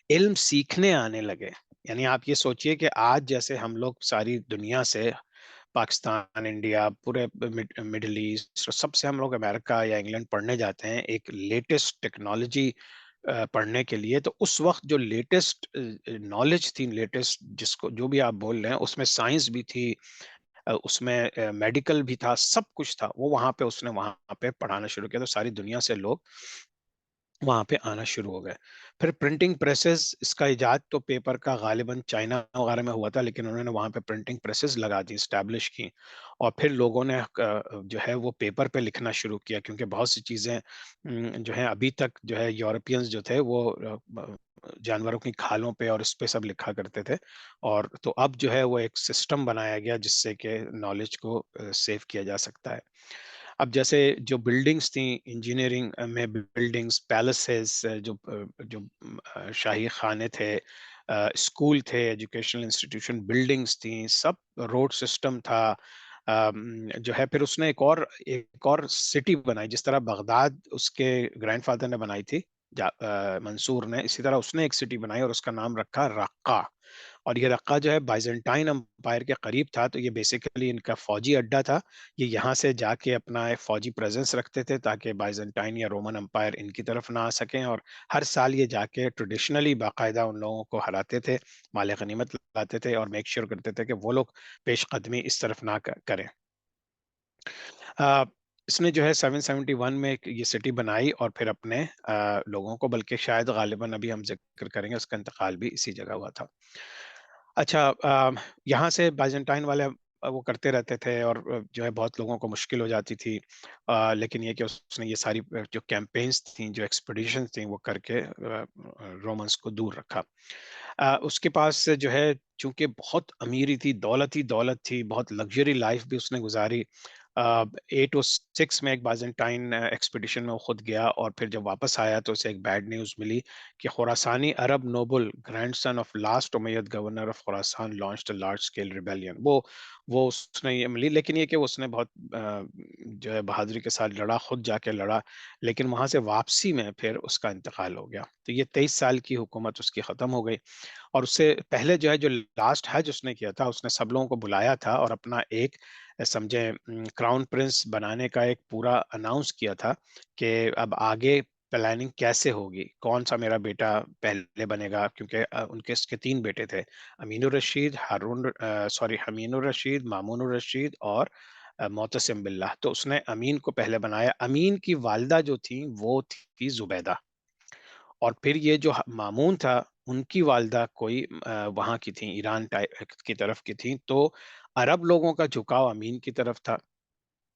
علم سیکھنے آنے لگے. یعنی آپ یہ سوچئے کہ آج جیسے ہم لوگ ساری دنیا سے، پاکستان، انڈیا، پورے مڈل ایسٹ، سب سے ہم لوگ امریکہ یا انگلینڈ پڑھنے جاتے ہیں ایک لیٹسٹ ٹیکنالوجی پڑھنے کے لیے، تو اس وقت جو لیٹسٹ نالج تھی، لیٹسٹ جس کو جو بھی آپ بول رہے ہیں، اس میں سائنس بھی تھی، اس میں میڈیکل بھی تھا، سب کچھ تھا. وہ وہاں پہ اس نے وہاں پہ پڑھانا شروع کیا، تو ساری دنیا سے لوگ وہاں پہ آنا شروع ہو گئے. پھر پرنٹنگ پریسز، اس کا ایجاد تو پیپر کا غالباً چائنا وغیرہ میں ہوا تھا، لیکن انہوں نے وہاں پہ پرنٹنگ پریسز لگا دی، اسٹیبلش کی. اور پھر لوگوں نے جو ہے وہ پیپر پہ لکھنا شروع کیا، کیونکہ بہت سی چیزیں جو ہیں ابھی تک جو ہے یورپینز جو تھے وہ جانوروں کی کھالوں پہ اور اس پہ سب لکھا کرتے تھے. اور تو اب جو ہے وہ ایک سسٹم بنایا گیا جس سے کہ نالج کو سیو کیا جا سکتا ہے. اب جیسے جو بلڈنگز تھیں، انجینئرنگ میں بلڈنگز، پیلسز، جو شاہی خانے تھے، اسکول تھے، ایجوکیشنل انسٹیٹیوشن، بلڈنگز تھیں، سب روڈ سسٹم تھا. جو ہے پھر اس نے ایک اور سٹی بنائی، جس طرح بغداد اس کے گرینڈ فادر نے بنائی تھی، منصور نے، اسی طرح اس نے ایک سٹی بنائی اور اس کا نام رکھا رقہ. اور یہ رقہ جو ہے بائزنٹائن امپائر کے قریب تھا، تو یہ بیسیکلی ان کا فوجی اڈا تھا. یہ یہاں سے جا کے اپنا ایک فوجی پریزنس رکھتے تھے تاکہ بائزنٹائن یا رومن امپائر ان کی طرف نہ آ سکیں، اور ہر سال یہ جا کے ٹریڈیشنلی باقاعدہ ان لوگوں کو ہراتے تھے، مال غنیمت لاتے تھے، اور میک شیور کرتے تھے کہ وہ لوگ پیش قدمی اس طرف نہ کریں. اس نے جو ہے 771 میں یہ سٹی بنائی، اور پھر اپنے لوگوں کو، بلکہ شاید غالباً ابھی ہم ذکر کریں گے، اس کا انتقال بھی اسی جگہ ہوا تھا. اچھا، یہاں سے بائزنٹائن والے وہ کرتے رہتے تھے، اور جو ہے بہت لوگوں کو مشکل ہو جاتی تھی. لیکن یہ کہ اس نے یہ ساری جو کیمپینز تھیں، جو ایکسپیڈیشنز تھیں، وہ کر کے رومنس کو دور رکھا. اس کے پاس جو ہے چونکہ بہت امیری تھی، دولت ہی دولت تھی، بہت لگژری لائف بھی اس نے گزاری. 806 میں ایک بازنٹائن ایکسپیڈیشن میں وہ خود گیا، اور پھر جب واپس آیا تو اسے ایک بیڈ نیوز ملی کہ خراسانی Arab noble grandson of last Umayyad governor of Khorasan launched a large scale rebellion. وہ اس نے یہ ملی، لیکن یہ کہ اس نے بہت جو ہے بہادری کے ساتھ لڑا، خود جا کے لڑا، لیکن وہاں سے واپسی میں پھر اس کا انتقال ہو گیا. تو یہ 23 سال کی حکومت اس کی ختم ہو گئی. اور اس سے پہلے جو ہے جو لاسٹ حج اس نے کیا تھا، اس نے سب لوگوں کو بلایا تھا اور اپنا ایک سمجھے کراؤن پرنس بنانے کا ایک پورا اناؤنس کیا تھا کہ اب آگے پلاننگ کیسے ہوگی، کون سا میرا بیٹا پہلے بنے گا، کیونکہ ان کے اس کے 3 بیٹے تھے، امین الرشید، حمین الرشید، مامون الرشید اور معتصم باللہ. تو اس نے امین کو پہلے بنایا. امین کی والدہ جو تھی وہ تھی زبیدہ، اور پھر یہ جو مامون تھا ان کی والدہ کوئی وہاں کی تھیں، ایران کی طرف کی تھیں. تو عرب لوگوں کا جھکاؤ امین کی طرف تھا،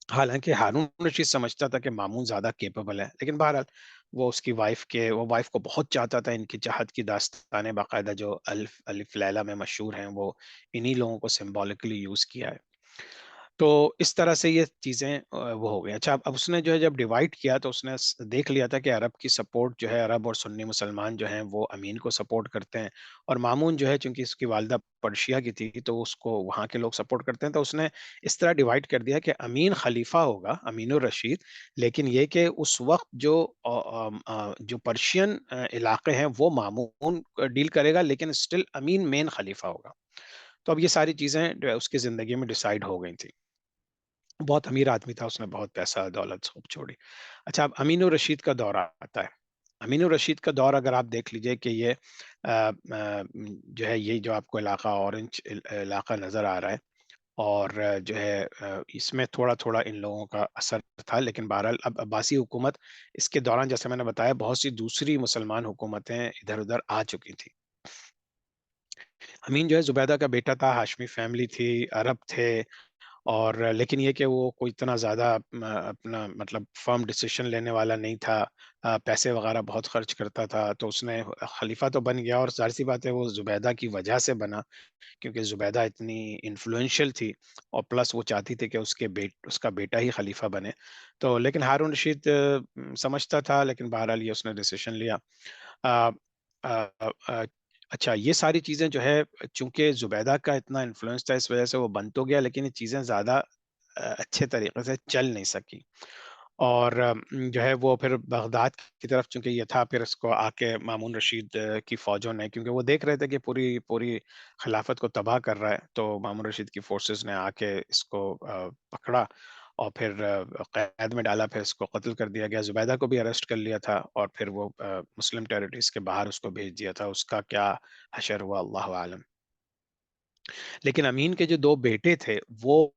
حالانکہ ہارون رشید سمجھتا تھا کہ مامون زیادہ کیپیبل ہے. لیکن بہرحال وہ اس کی وہ وائف کو بہت چاہتا تھا. ان کی چاہت کی داستانیں باقاعدہ جو الف لیلہ میں مشہور ہیں، وہ انہی لوگوں کو سمبولکلی یوز کیا ہے. تو اس طرح سے یہ چیزیں وہ ہو گئی. اچھا، اب اس نے جو ہے جب ڈیوائڈ کیا تو اس نے دیکھ لیا تھا کہ عرب کی سپورٹ جو ہے، عرب اور سنی مسلمان جو ہیں وہ امین کو سپورٹ کرتے ہیں، اور مامون جو ہے چونکہ اس کی والدہ پرشیا کی تھی تو اس کو وہاں کے لوگ سپورٹ کرتے ہیں. تو اس نے اس طرح ڈیوائڈ کر دیا کہ امین خلیفہ ہوگا، امین الرشید، لیکن یہ کہ اس وقت جو پرشین علاقے ہیں وہ مامون ڈیل کرے گا، لیکن اسٹل امین مین خلیفہ ہوگا. تو اب یہ ساری چیزیں اس کی زندگی میں ڈیسائیڈ ہو گئی تھی. بہت امیر آدمی تھا، اس نے بہت پیسہ دولت خوب چھوڑی. اچھا، اب امین الرشید کا دور آتا ہے. امین الرشید کا دور اگر آپ دیکھ لیجئے کہ یہ جو ہے یہ جو آپ کو علاقہ اورنج علاقہ نظر آ رہا ہے، اور جو ہے اس میں تھوڑا تھوڑا ان لوگوں کا اثر تھا. لیکن بہرحال اب عباسی حکومت اس کے دوران، جیسے میں نے بتایا، بہت سی دوسری مسلمان حکومتیں ادھر ادھر آ چکی تھی. امین جو ہے زبیدہ کا بیٹا تھا، ہاشمی فیملی تھی، عرب تھے، اور لیکن یہ کہ وہ کوئی اتنا زیادہ اپنا مطلب فرم ڈیسیشن لینے والا نہیں تھا، پیسے وغیرہ بہت خرچ کرتا تھا، تو اس نے خلیفہ تو بن گیا، اور ظاہر سی بات ہے وہ زبیدہ کی وجہ سے بنا، کیونکہ زبیدہ اتنی انفلوئنشل تھی، اور پلس وہ چاہتی تھی کہ اس کا بیٹا ہی خلیفہ بنے۔ تو لیکن ہارون رشید سمجھتا تھا، لیکن بہرحال یہ اس نے ڈیسیشن لیا۔ آ، آ، آ، اچھا، یہ ساری چیزیں جو ہے، چونکہ زبیدہ کا اتنا انفلوئنس تھا، اس وجہ سے وہ بن تو گیا، لیکن یہ چیزیں زیادہ اچھے طریقے سے چل نہیں سکی، اور جو ہے وہ پھر بغداد کی طرف چونکہ یہ تھا، پھر اس کو آ کے مامون رشید کی فوجوں نے، کیونکہ وہ دیکھ رہے تھے کہ پوری پوری خلافت کو تباہ کر رہا ہے، تو مامون رشید کی فورسز نے آ کے اس کو پکڑا، اور پھر قید میں ڈالا، پھر اس کو قتل کر دیا گیا، زبیدہ کو بھی اریسٹ کر لیا تھا، اور پھر وہ مسلم ٹیریٹریز کے باہر اس کو بھیج دیا تھا، اس کا کیا حشر ہوا اللہ عالم۔ لیکن امین کے جو دو بیٹے تھے وہ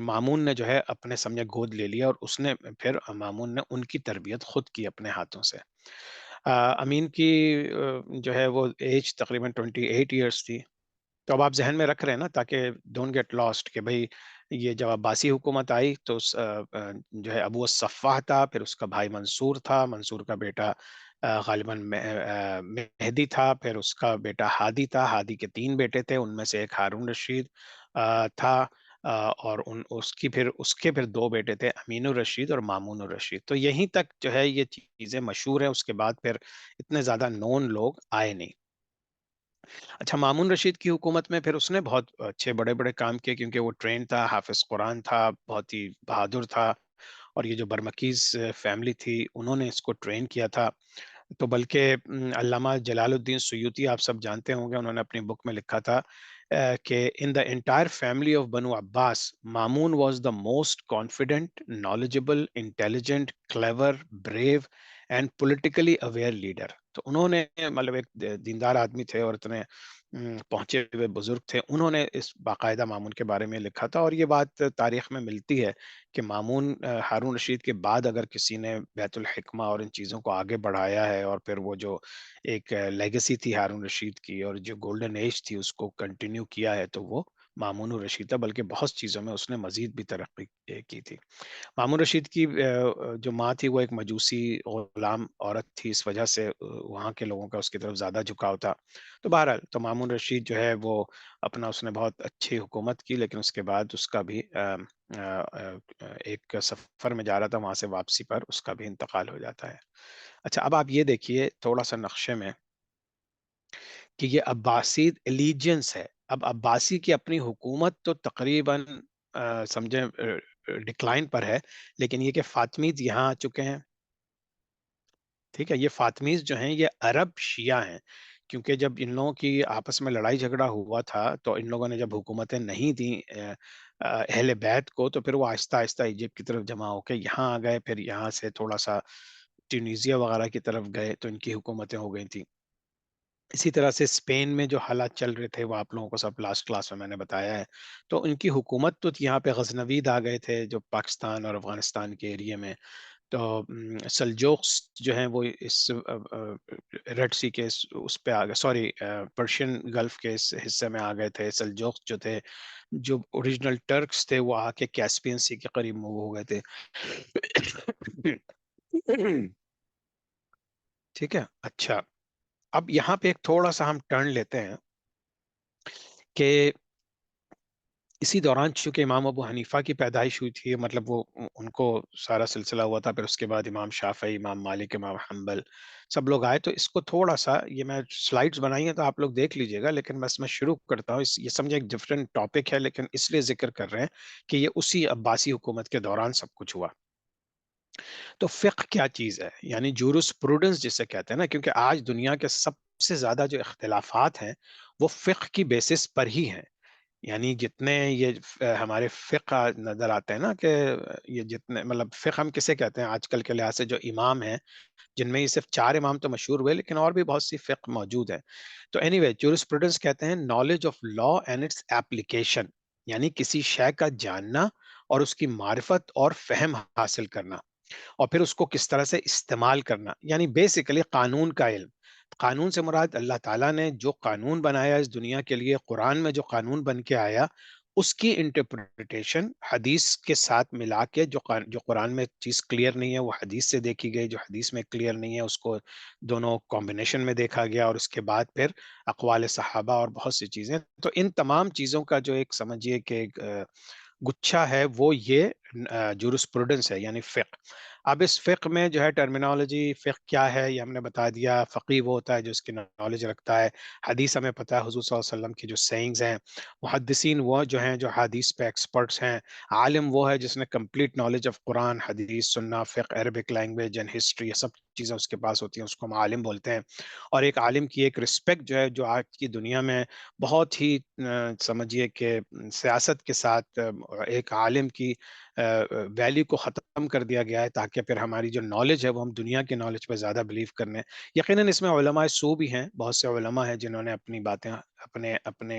مامون نے جو ہے اپنے سمجھے گود لے لیا، اور اس نے پھر مامون نے ان کی تربیت خود کی اپنے ہاتھوں سے۔ امین کی جو ہے وہ ایج تقریباً 28 ایئرس تھی۔ تو اب آپ ذہن میں رکھ رہے ہیں نا، تاکہ ڈونٹ گیٹ لاسٹ، کہ بھئی یہ جب عباسی حکومت آئی تو جو ہے ابو الصفاح تھا، پھر اس کا بھائی منصور تھا، منصور کا بیٹا غالباً مہدی تھا، پھر اس کا بیٹا ہادی تھا، ہادی کے 3 بیٹے تھے، ان میں سے ایک ہارون رشید تھا، اور اس کے پھر 2 بیٹے تھے، امین الرشید اور مامون الرشید۔ تو یہیں تک جو ہے یہ چیزیں مشہور ہیں، اس کے بعد پھر اتنے زیادہ نون لوگ آئے نہیں۔ اچھا، مامون رشید کی حکومت میں پھر اس نے بہت اچھے بڑے بڑے کام کیے، کیونکہ وہ ٹرین تھا، حافظ قرآن تھا، بہت ہی بہادر تھا، اور یہ جو برمکیز فیملی تھی انہوں نے اس کو ٹرین کیا تھا۔ تو بلکہ علامہ جلال الدین سیوطی آپ سب جانتے ہوں گے، انہوں نے اپنی بک میں لکھا تھا کہ in the entire family of Banu Abbas Mamun was the most confident, knowledgeable, intelligent, clever, brave and politically aware leader. تو انہوں نے مطلب ایک دیندار آدمی تھے، اور اتنے پہنچے ہوئے بزرگ تھے، انہوں نے اس باقاعدہ مامون کے بارے میں لکھا تھا، اور یہ بات تاریخ میں ملتی ہے کہ مامون ہارون رشید کے بعد اگر کسی نے بیت الحکمہ اور ان چیزوں کو آگے بڑھایا ہے، اور پھر وہ جو ایک لیگیسی تھی ہارون رشید کی، اور جو گولڈن ایج تھی اس کو کنٹینیو کیا ہے، تو وہ مامون الرشید تھا، بلکہ بہت چیزوں میں اس نے مزید بھی ترقی کی تھی۔ مامون رشید کی جو ماں تھی وہ ایک مجوسی غلام عورت تھی، اس وجہ سے وہاں کے لوگوں کا اس کی طرف زیادہ جھکاؤ تھا۔ تو بہرحال تو مامون رشید جو ہے وہ اس نے بہت اچھی حکومت کی، لیکن اس کے بعد اس کا بھی ایک سفر میں جا رہا تھا، وہاں سے واپسی پر اس کا بھی انتقال ہو جاتا ہے۔ اچھا، اب آپ یہ دیکھیے تھوڑا سا نقشے میں کہ یہ عباسید ایلیجنس ہے۔ اب عباسی کی اپنی حکومت تو تقریباً سمجھیں ڈکلائن پر ہے، لیکن یہ کہ فاطمیز یہاں آ چکے ہیں، ٹھیک ہے۔ یہ فاطمیز جو ہیں یہ عرب شیعہ ہیں، کیونکہ جب ان لوگوں کی آپس میں لڑائی جھگڑا ہوا تھا تو ان لوگوں نے جب حکومتیں نہیں دیں اہل بیت کو، تو پھر وہ آہستہ آہستہ ایجپٹ کی طرف جمع ہو کے یہاں آ گئے، پھر یہاں سے تھوڑا سا ٹیونیزیا وغیرہ کی طرف گئے، تو ان کی حکومتیں ہو گئی تھیں۔ اسی طرح سے اسپین میں جو حالات چل رہے تھے وہ آپ لوگوں کو سب لاسٹ کلاس میں نے بتایا ہے، تو ان کی حکومت تو یہاں پہ غزنوید آ گئے تھے جو پاکستان اور افغانستان کے ایریے میں۔ تو سلجوقس جو ہیں وہ اس ریڈ سی کے اس پہ آ گئے، سوری پرشین گلف کے اس حصے میں آ گئے تھے۔ سلجوقس جو تھے، جو اوریجنل ٹرکس تھے، وہ آ کے کیسپین سی کے قریب موو ہو گئے تھے۔ ٹھیک ہے، اچھا، اب یہاں پہ ایک تھوڑا سا ہم ٹرن لیتے ہیں کہ اسی دوران چونکہ امام ابو حنیفہ کی پیدائش ہوئی تھی، مطلب وہ ان کو سارا سلسلہ ہوا تھا، پھر اس کے بعد امام شافعی، امام مالک، امام حنبل سب لوگ آئے، تو اس کو تھوڑا سا یہ میں سلائڈز بنائی ہیں تو آپ لوگ دیکھ لیجئے گا، لیکن بس میں شروع کرتا ہوں، یہ سمجھے ایک ڈفرینٹ ٹاپک ہے، لیکن اس لیے ذکر کر رہے ہیں کہ یہ اسی عباسی حکومت کے دوران سب کچھ ہوا۔ تو فقہ کیا چیز ہے، یعنی جورس پروڈنس جسے کہتے ہیں نا، کیونکہ آج دنیا کے سب سے زیادہ جو اختلافات ہیں وہ فقہ کی بیسس پر ہی ہیں۔ یعنی جتنے یہ ہمارے فقہ نظر آتے ہیں نا، کہ یہ جتنے مطلب فقہ ہم کسے کہتے ہیں آج کل کے لحاظ سے، جو امام ہیں، جن میں یہ صرف 4 امام تو مشہور ہوئے، لیکن اور بھی بہت سی فقہ موجود ہیں۔ تو اینی وے، جورسپروڈنس کہتے ہیں knowledge of law and its application, یعنی کسی شے کا جاننا اور اس کی معرفت اور فہم حاصل کرنا، اور پھر اس کو کس طرح سے استعمال کرنا، یعنی بیسیکلی قانون کا علم۔ قانون سے مراد اللہ تعالیٰ نے جو قانون بنایا اس دنیا کے لیے، قرآن میں جو قانون بن کے آیا، اس کی انٹرپریٹیشن حدیث کے ساتھ ملا کے جو قرآن میں چیز کلیئر نہیں ہے وہ حدیث سے دیکھی گئی، جو حدیث میں کلیئر نہیں ہے اس کو دونوں کمبینیشن میں دیکھا گیا، اور اس کے بعد پھر اقوال صحابہ اور بہت سی چیزیں. تو ان تمام چیزوں کا جو ایک سمجھیے کہ گچھا ہے وہ یہ جورسپروڈنس ہے، یعنی فقہ. اب اس فقہ میں جو ہے ٹرمینالوجی، فقہ کیا ہے یہ ہم نے بتا دیا. فقیہ وہ ہوتا ہے جو اس کی نالج رکھتا ہے. حدیث ہمیں پتہ ہے حضور صلی اللہ علیہ وسلم کی جو سینگز ہیں. محدثین وہ جو ہیں جو حدیث پہ ایکسپرٹس ہیں. عالم وہ ہے جس نے کمپلیٹ نالج آف قرآن، حدیث، سنہ، فقہ، عربک لینگویج اینڈ ہسٹری، یہ سب چیزیں اس کے پاس ہوتی ہیں، اس کو ہم عالم بولتے ہیں. اور ایک عالم کی ایک رسپیکٹ جو ہے، جو آج کی دنیا میں بہت ہی سمجھیے کہ سیاست کے ساتھ ایک عالم کی ویلیو کو ختم کر دیا گیا ہے، تاکہ پھر ہماری جو نالج ہے وہ ہم دنیا کے نالج پہ زیادہ بلیو کرنے. یقیناً اس میں علماء سو بھی ہیں، بہت سے علماء ہیں جنہوں نے اپنی باتیں اپنے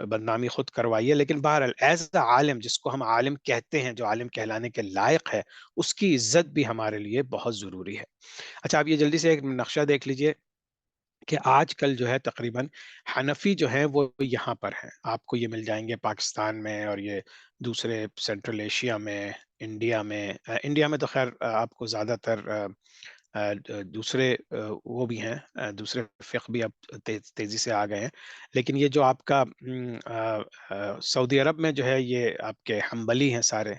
بدنامی خود کروائی ہے، لیکن بہرحال ایز اے عالم، جس کو ہم عالم کہتے ہیں، جو عالم کہلانے کے لائق ہے، اس کی عزت بھی ہمارے لیے بہت ضروری ہے. اچھا، آپ یہ جلدی سے ایک نقشہ دیکھ لیجئے کہ آج کل جو ہے تقریباً حنفی جو ہیں وہ یہاں پر ہیں. آپ کو یہ مل جائیں گے پاکستان میں، اور یہ دوسرے سینٹرل ایشیا میں، انڈیا میں تو خیر آپ کو زیادہ تر دوسرے وہ بھی ہیں، دوسرے فقہ بھی اب تیزی سے آ گئے ہیں. لیکن یہ جو آپ کا سعودی عرب میں جو ہے یہ آپ کے حنبلی ہیں سارے،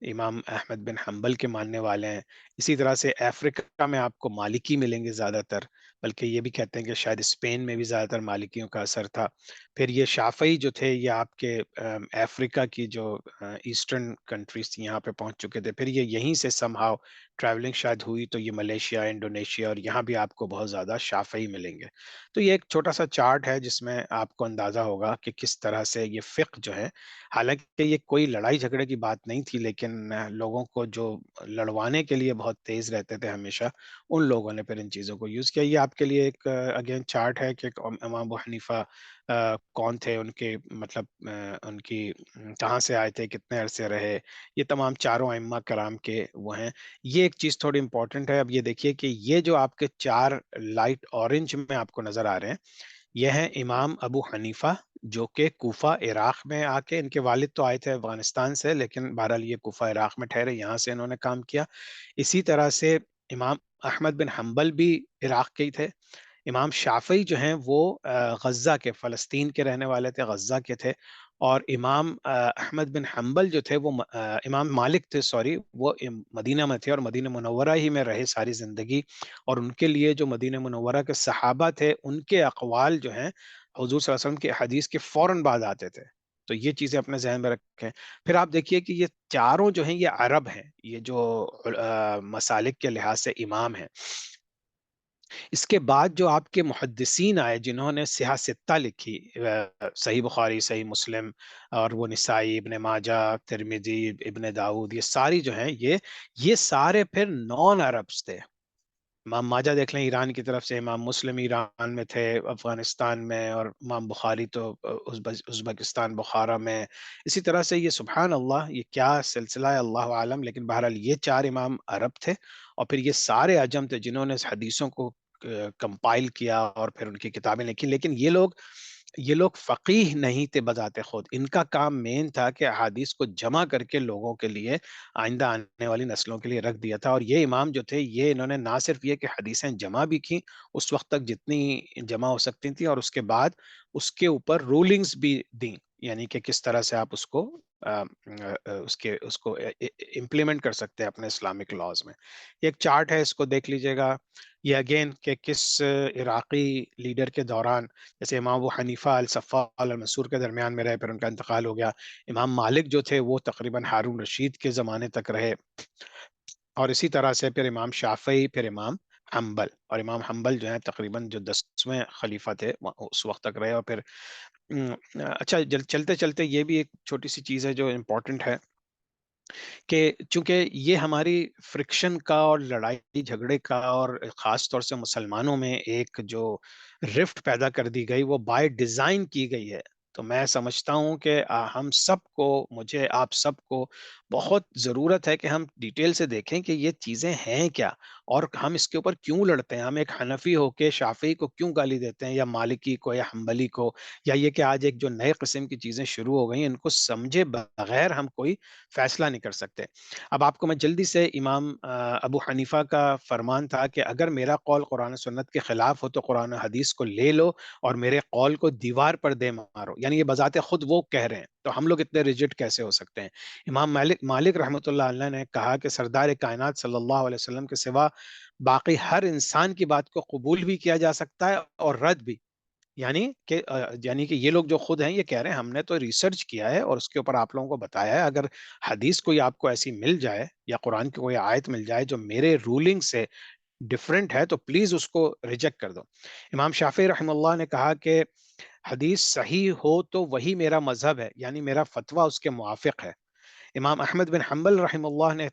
امام احمد بن حنبل کے ماننے والے ہیں. اسی طرح سے افریقہ میں آپ کو مالکی ملیں گے زیادہ تر، بلکہ یہ بھی کہتے ہیں کہ شاید اسپین میں بھی زیادہ تر مالکیوں کا اثر تھا. پھر یہ شافعی جو تھے یہ آپ کے افریقہ کی جو ایسٹرن کنٹریز تھی یہاں پہ پہنچ چکے تھے. پھر یہ یہیں سے سم ہاؤ ٹریولنگ شاید ہوئی تو یہ ملیشیا، انڈونیشیا، اور یہاں بھی آپ کو بہت زیادہ شافعی ملیں گے. تو یہ ایک چھوٹا سا چارٹ ہے جس میں آپ کو اندازہ ہوگا کہ کس طرح سے یہ فقہ جو ہے، حالانکہ یہ کوئی لڑائی جھگڑے کی بات نہیں تھی، لیکن لوگوں کو جو لڑوانے کے لیے بہت تیز رہتے تھے ہمیشہ، ان لوگوں نے پھر ان چیزوں کو یوز کیا. یہ آپ کے لیے ایک اگین چارٹ ہے کہ امام ابو حنیفہ کون تھے، ان کے مطلب ان کی کہاں سے آئے تھے، کتنے عرصے رہے. یہ تمام چاروں ائمہ کرام کے وہ ہیں. یہ ایک چیز تھوڑی امپورٹنٹ ہے. اب یہ دیکھیے کہ یہ جو آپ کے چار لائٹ اورنج میں آپ کو نظر آ رہے ہیں، یہ ہیں امام ابو حنیفہ، جو کہ کوفہ عراق میں آ کے، ان کے والد تو آئے تھے افغانستان سے، لیکن بہرحال یہ کوفہ عراق میں ٹھہرے، یہاں سے انہوں نے کام کیا. اسی طرح سے امام احمد بن حنبل بھی عراق کے ہی تھے. امام شافعی جو ہیں وہ غزہ کے، فلسطین کے رہنے والے تھے، غزہ کے تھے. اور امام احمد بن حنبل جو تھے وہ امام مالک تھے، سوری، وہ مدینہ میں تھے اور مدینہ منورہ ہی میں رہے ساری زندگی. اور ان کے لیے جو مدینہ منورہ کے صحابہ تھے، ان کے اقوال جو ہیں حضور صلی اللہ علیہ وسلم کے حدیث کے فوراً بعد آتے تھے. تو یہ چیزیں اپنے ذہن میں رکھیں. پھر آپ دیکھیے کہ یہ چاروں جو ہیں یہ عرب ہیں، یہ جو مسالک کے لحاظ سے امام ہیں. اس کے بعد جو آپ کے محدثین آئے جنہوں نے سیاہ ستہ لکھی، صحیح بخاری، صحیح مسلم، اور وہ نسائی، ابن ماجہ، ترمذی، ابن داؤد، یہ ساری جو ہیں یہ سارے پھر نان عربس تھے. امام ماجہ دیکھ لیں ایران کی طرف سے، امام مسلم ایران میں تھے، افغانستان میں، اور امام بخاری تو ازبکستان، بخارا میں. اسی طرح سے یہ سبحان اللہ یہ کیا سلسلہ ہے اللہ عالم، لیکن بہرحال یہ چار امام عرب تھے. اور پھر یہ سارے عجم تھے جنہوں نے اس حدیثوں کو کمپائل کیا اور پھر ان کی کتابیں لکھی. لیکن یہ لوگ فقیہ نہیں تھے بذات خود. ان کا کام مین تھا کہ احادیث کو جمع کر کے لوگوں کے لیے، آئندہ آنے والی نسلوں کے لیے رکھ دیا تھا. اور یہ امام جو تھے یہ انہوں نے نہ صرف یہ کہ حدیثیں جمع بھی کی اس وقت تک جتنی جمع ہو سکتی تھیں، اور اس کے بعد اس کے اوپر رولنگز بھی دیں، یعنی کہ کس طرح سے آپ اس کو امپلیمنٹ کر سکتے ہیں اپنے اسلامک لاز میں. ایک چارٹ ہے، اس کو دیکھ لیجئے گا. یہ اگین کہ کس عراقی لیڈر کے دوران، جیسے امام ابو حنیفہ الصفال المنصور کے درمیان میں رہے، پھر ان کا انتقال ہو گیا. امام مالک جو تھے وہ تقریباً ہارون رشید کے زمانے تک رہے. اور اسی طرح سے پھر امام شافعی، پھر امام حنبل. اور امام حنبل جو ہیں تقریباً جو 10ویں خلیفہ تھے اس وقت تک رہے. اور پھر اچھا چلتے چلتے یہ بھی ایک چھوٹی سی چیز ہے جو امپورٹنٹ ہے، کہ چونکہ یہ ہماری فرکشن کا اور لڑائی جھگڑے کا، اور خاص طور سے مسلمانوں میں ایک جو رفٹ پیدا کر دی گئی وہ بائی ڈیزائن کی گئی ہے. تو میں سمجھتا ہوں کہ ہم سب کو، مجھے، آپ سب کو بہت ضرورت ہے کہ ہم ڈیٹیل سے دیکھیں کہ یہ چیزیں ہیں کیا، اور ہم اس کے اوپر کیوں لڑتے ہیں؟ ہم ایک حنفی ہو کے شافعی کو کیوں گالی دیتے ہیں، یا مالکی کو، یا حنبلی کو، یا یہ کہ آج ایک جو نئے قسم کی چیزیں شروع ہو گئی ہیں ان کو سمجھے بغیر ہم کوئی فیصلہ نہیں کر سکتے۔ اب آپ کو میں جلدی سے امام ابو حنیفہ کا فرمان تھا کہ اگر میرا قول قرآن و سنت کے خلاف ہو تو قرآن و حدیث کو لے لو اور میرے قول کو دیوار پر دے مارو، یعنی یہ بذات خود وہ کہہ رہے ہیں، تو ہم لوگ اتنے ریجٹ کیسے ہو سکتے ہیں؟ امام مالک رحمۃ اللہ علیہ نے کہا کہ سردار کائنات صلی اللہ علیہ وسلم کے سوا باقی ہر انسان کی بات کو قبول بھی کیا جا سکتا ہے اور رد بھی، یعنی کہ یہ لوگ جو خود ہیں یہ کہہ رہے ہیں ہم نے تو ریسرچ کیا ہے اور اس کے اوپر آپ لوگوں کو بتایا ہے، اگر حدیث کوئی آپ کو ایسی مل جائے یا قرآن کی کوئی آیت مل جائے جو میرے رولنگ سے ڈفرنٹ ہے تو پلیز اس کو ریجیکٹ کر دو۔ امام شافعی رحمہ اللہ نے کہا کہ حدیث صحیح ہو تو وہی میرا مذہب ہے، یعنی میرا فتویٰ اس کے موافق ہے۔ امام احمد بن حنبل رحم اللہ نے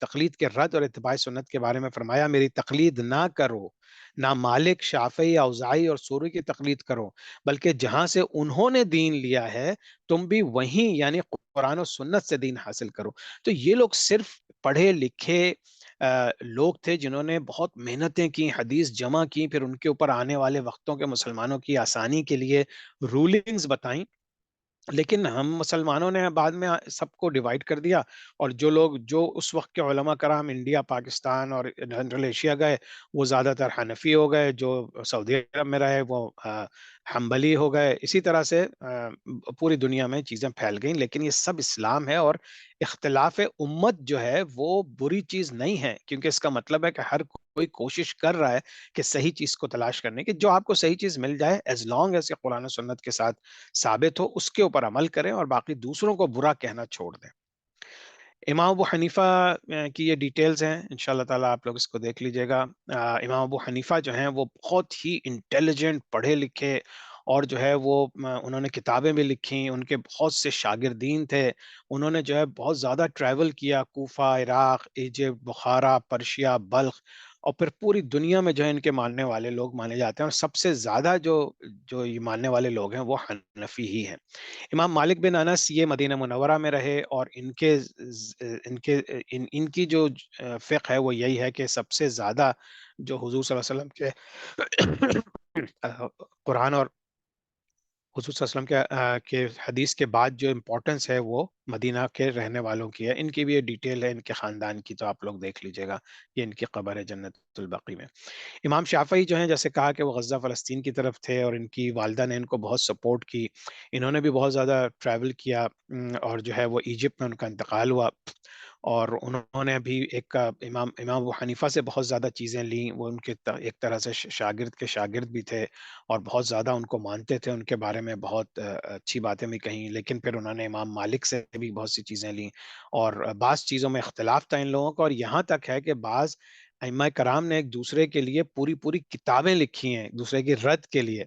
تقلید کے رد اور اتباع سنت کے بارے میں فرمایا میری تقلید نہ کرو، نہ مالک، شافعی، اوزاعی اور سوری کی تقلید کرو، بلکہ جہاں سے انہوں نے دین لیا ہے تم بھی وہیں یعنی قرآن و سنت سے دین حاصل کرو۔ تو یہ لوگ صرف پڑھے لکھے لوگ تھے جنہوں نے بہت محنتیں کی، حدیث جمع کی، پھر ان کے اوپر آنے والے وقتوں کے مسلمانوں کی آسانی کے لیے رولنگز بتائیں، لیکن ہم مسلمانوں نے بعد میں سب کو ڈیوائیڈ کر دیا، اور جو لوگ جو اس وقت کے علماء کرام انڈیا، پاکستان اور جنرل ایشیا گئے وہ زیادہ تر حنفی ہو گئے، جو سعودی عرب میں رہے وہ حنبلی ہو گئے، اسی طرح سے پوری دنیا میں چیزیں پھیل گئیں، لیکن یہ سب اسلام ہے، اور اختلاف امت جو ہے وہ بری چیز نہیں ہے، کیونکہ اس کا مطلب ہے کہ ہر کوئی کوشش کر رہا ہے کہ صحیح چیز کو تلاش کرنے کی، جو آپ کو صحیح چیز مل جائے ایز لانگ ایز قرآن و سنت کے ساتھ ثابت ہو اس کے اوپر عمل کریں اور باقی دوسروں کو برا کہنا چھوڑ دیں۔ امام ابو حنیفہ کی یہ ڈیٹیلز ہیں، انشاءاللہ تعالیٰ آپ لوگ اس کو دیکھ لیجئے گا۔ امام ابو حنیفہ جو ہیں وہ بہت ہی انٹیلیجنٹ، پڑھے لکھے، اور جو ہے وہ انہوں نے کتابیں بھی لکھی، ان کے بہت سے شاگردین تھے، انہوں نے جو ہے بہت زیادہ ٹریول کیا، کوفہ، عراق، ایجپٹ، بخارا، پرشیا، بلخ، اور پھر پوری دنیا میں جو ہے ان کے ماننے والے لوگ مانے جاتے ہیں، اور سب سے زیادہ جو یہ ماننے والے لوگ ہیں وہ حنفی ہی ہیں۔ امام مالک بن انس یہ مدینہ منورہ میں رہے، اور ان کی جو فقہ ہے وہ یہی ہے کہ سب سے زیادہ جو حضور صلی اللہ علیہ وسلم کے قرآن اور حضور صلی اللہ علیہ وسلم کے حدیث کے بعد جو امپورٹنس ہے وہ مدینہ کے رہنے والوں کی ہے۔ ان کی بھی یہ ڈیٹیل ہے ان کے خاندان کی، تو آپ لوگ دیکھ لیجئے گا، یہ ان کی قبر ہے جنت البقیع میں۔ امام شافعی جو ہیں جیسے کہا کہ وہ غزہ فلسطین کی طرف تھے، اور ان کی والدہ نے ان کو بہت سپورٹ کی، انہوں نے بھی بہت زیادہ ٹریول کیا، اور جو ہے وہ ایجپٹ میں ان کا انتقال ہوا، اور انہوں نے بھی امام ابو حنیفہ سے بہت زیادہ چیزیں لیں، وہ ان کے ایک طرح سے شاگرد کے شاگرد بھی تھے، اور بہت زیادہ ان کو مانتے تھے، ان کے بارے میں بہت اچھی باتیں بھی کہیں، لیکن پھر انہوں نے امام مالک سے بھی بہت سی چیزیں لیں، اور بعض چیزوں میں اختلاف تھا ان لوگوں کا، اور یہاں تک ہے کہ بعض ائمہ کرام نے ایک دوسرے کے لیے پوری پوری کتابیں لکھی ہیں ایک دوسرے کی رد کے لیے،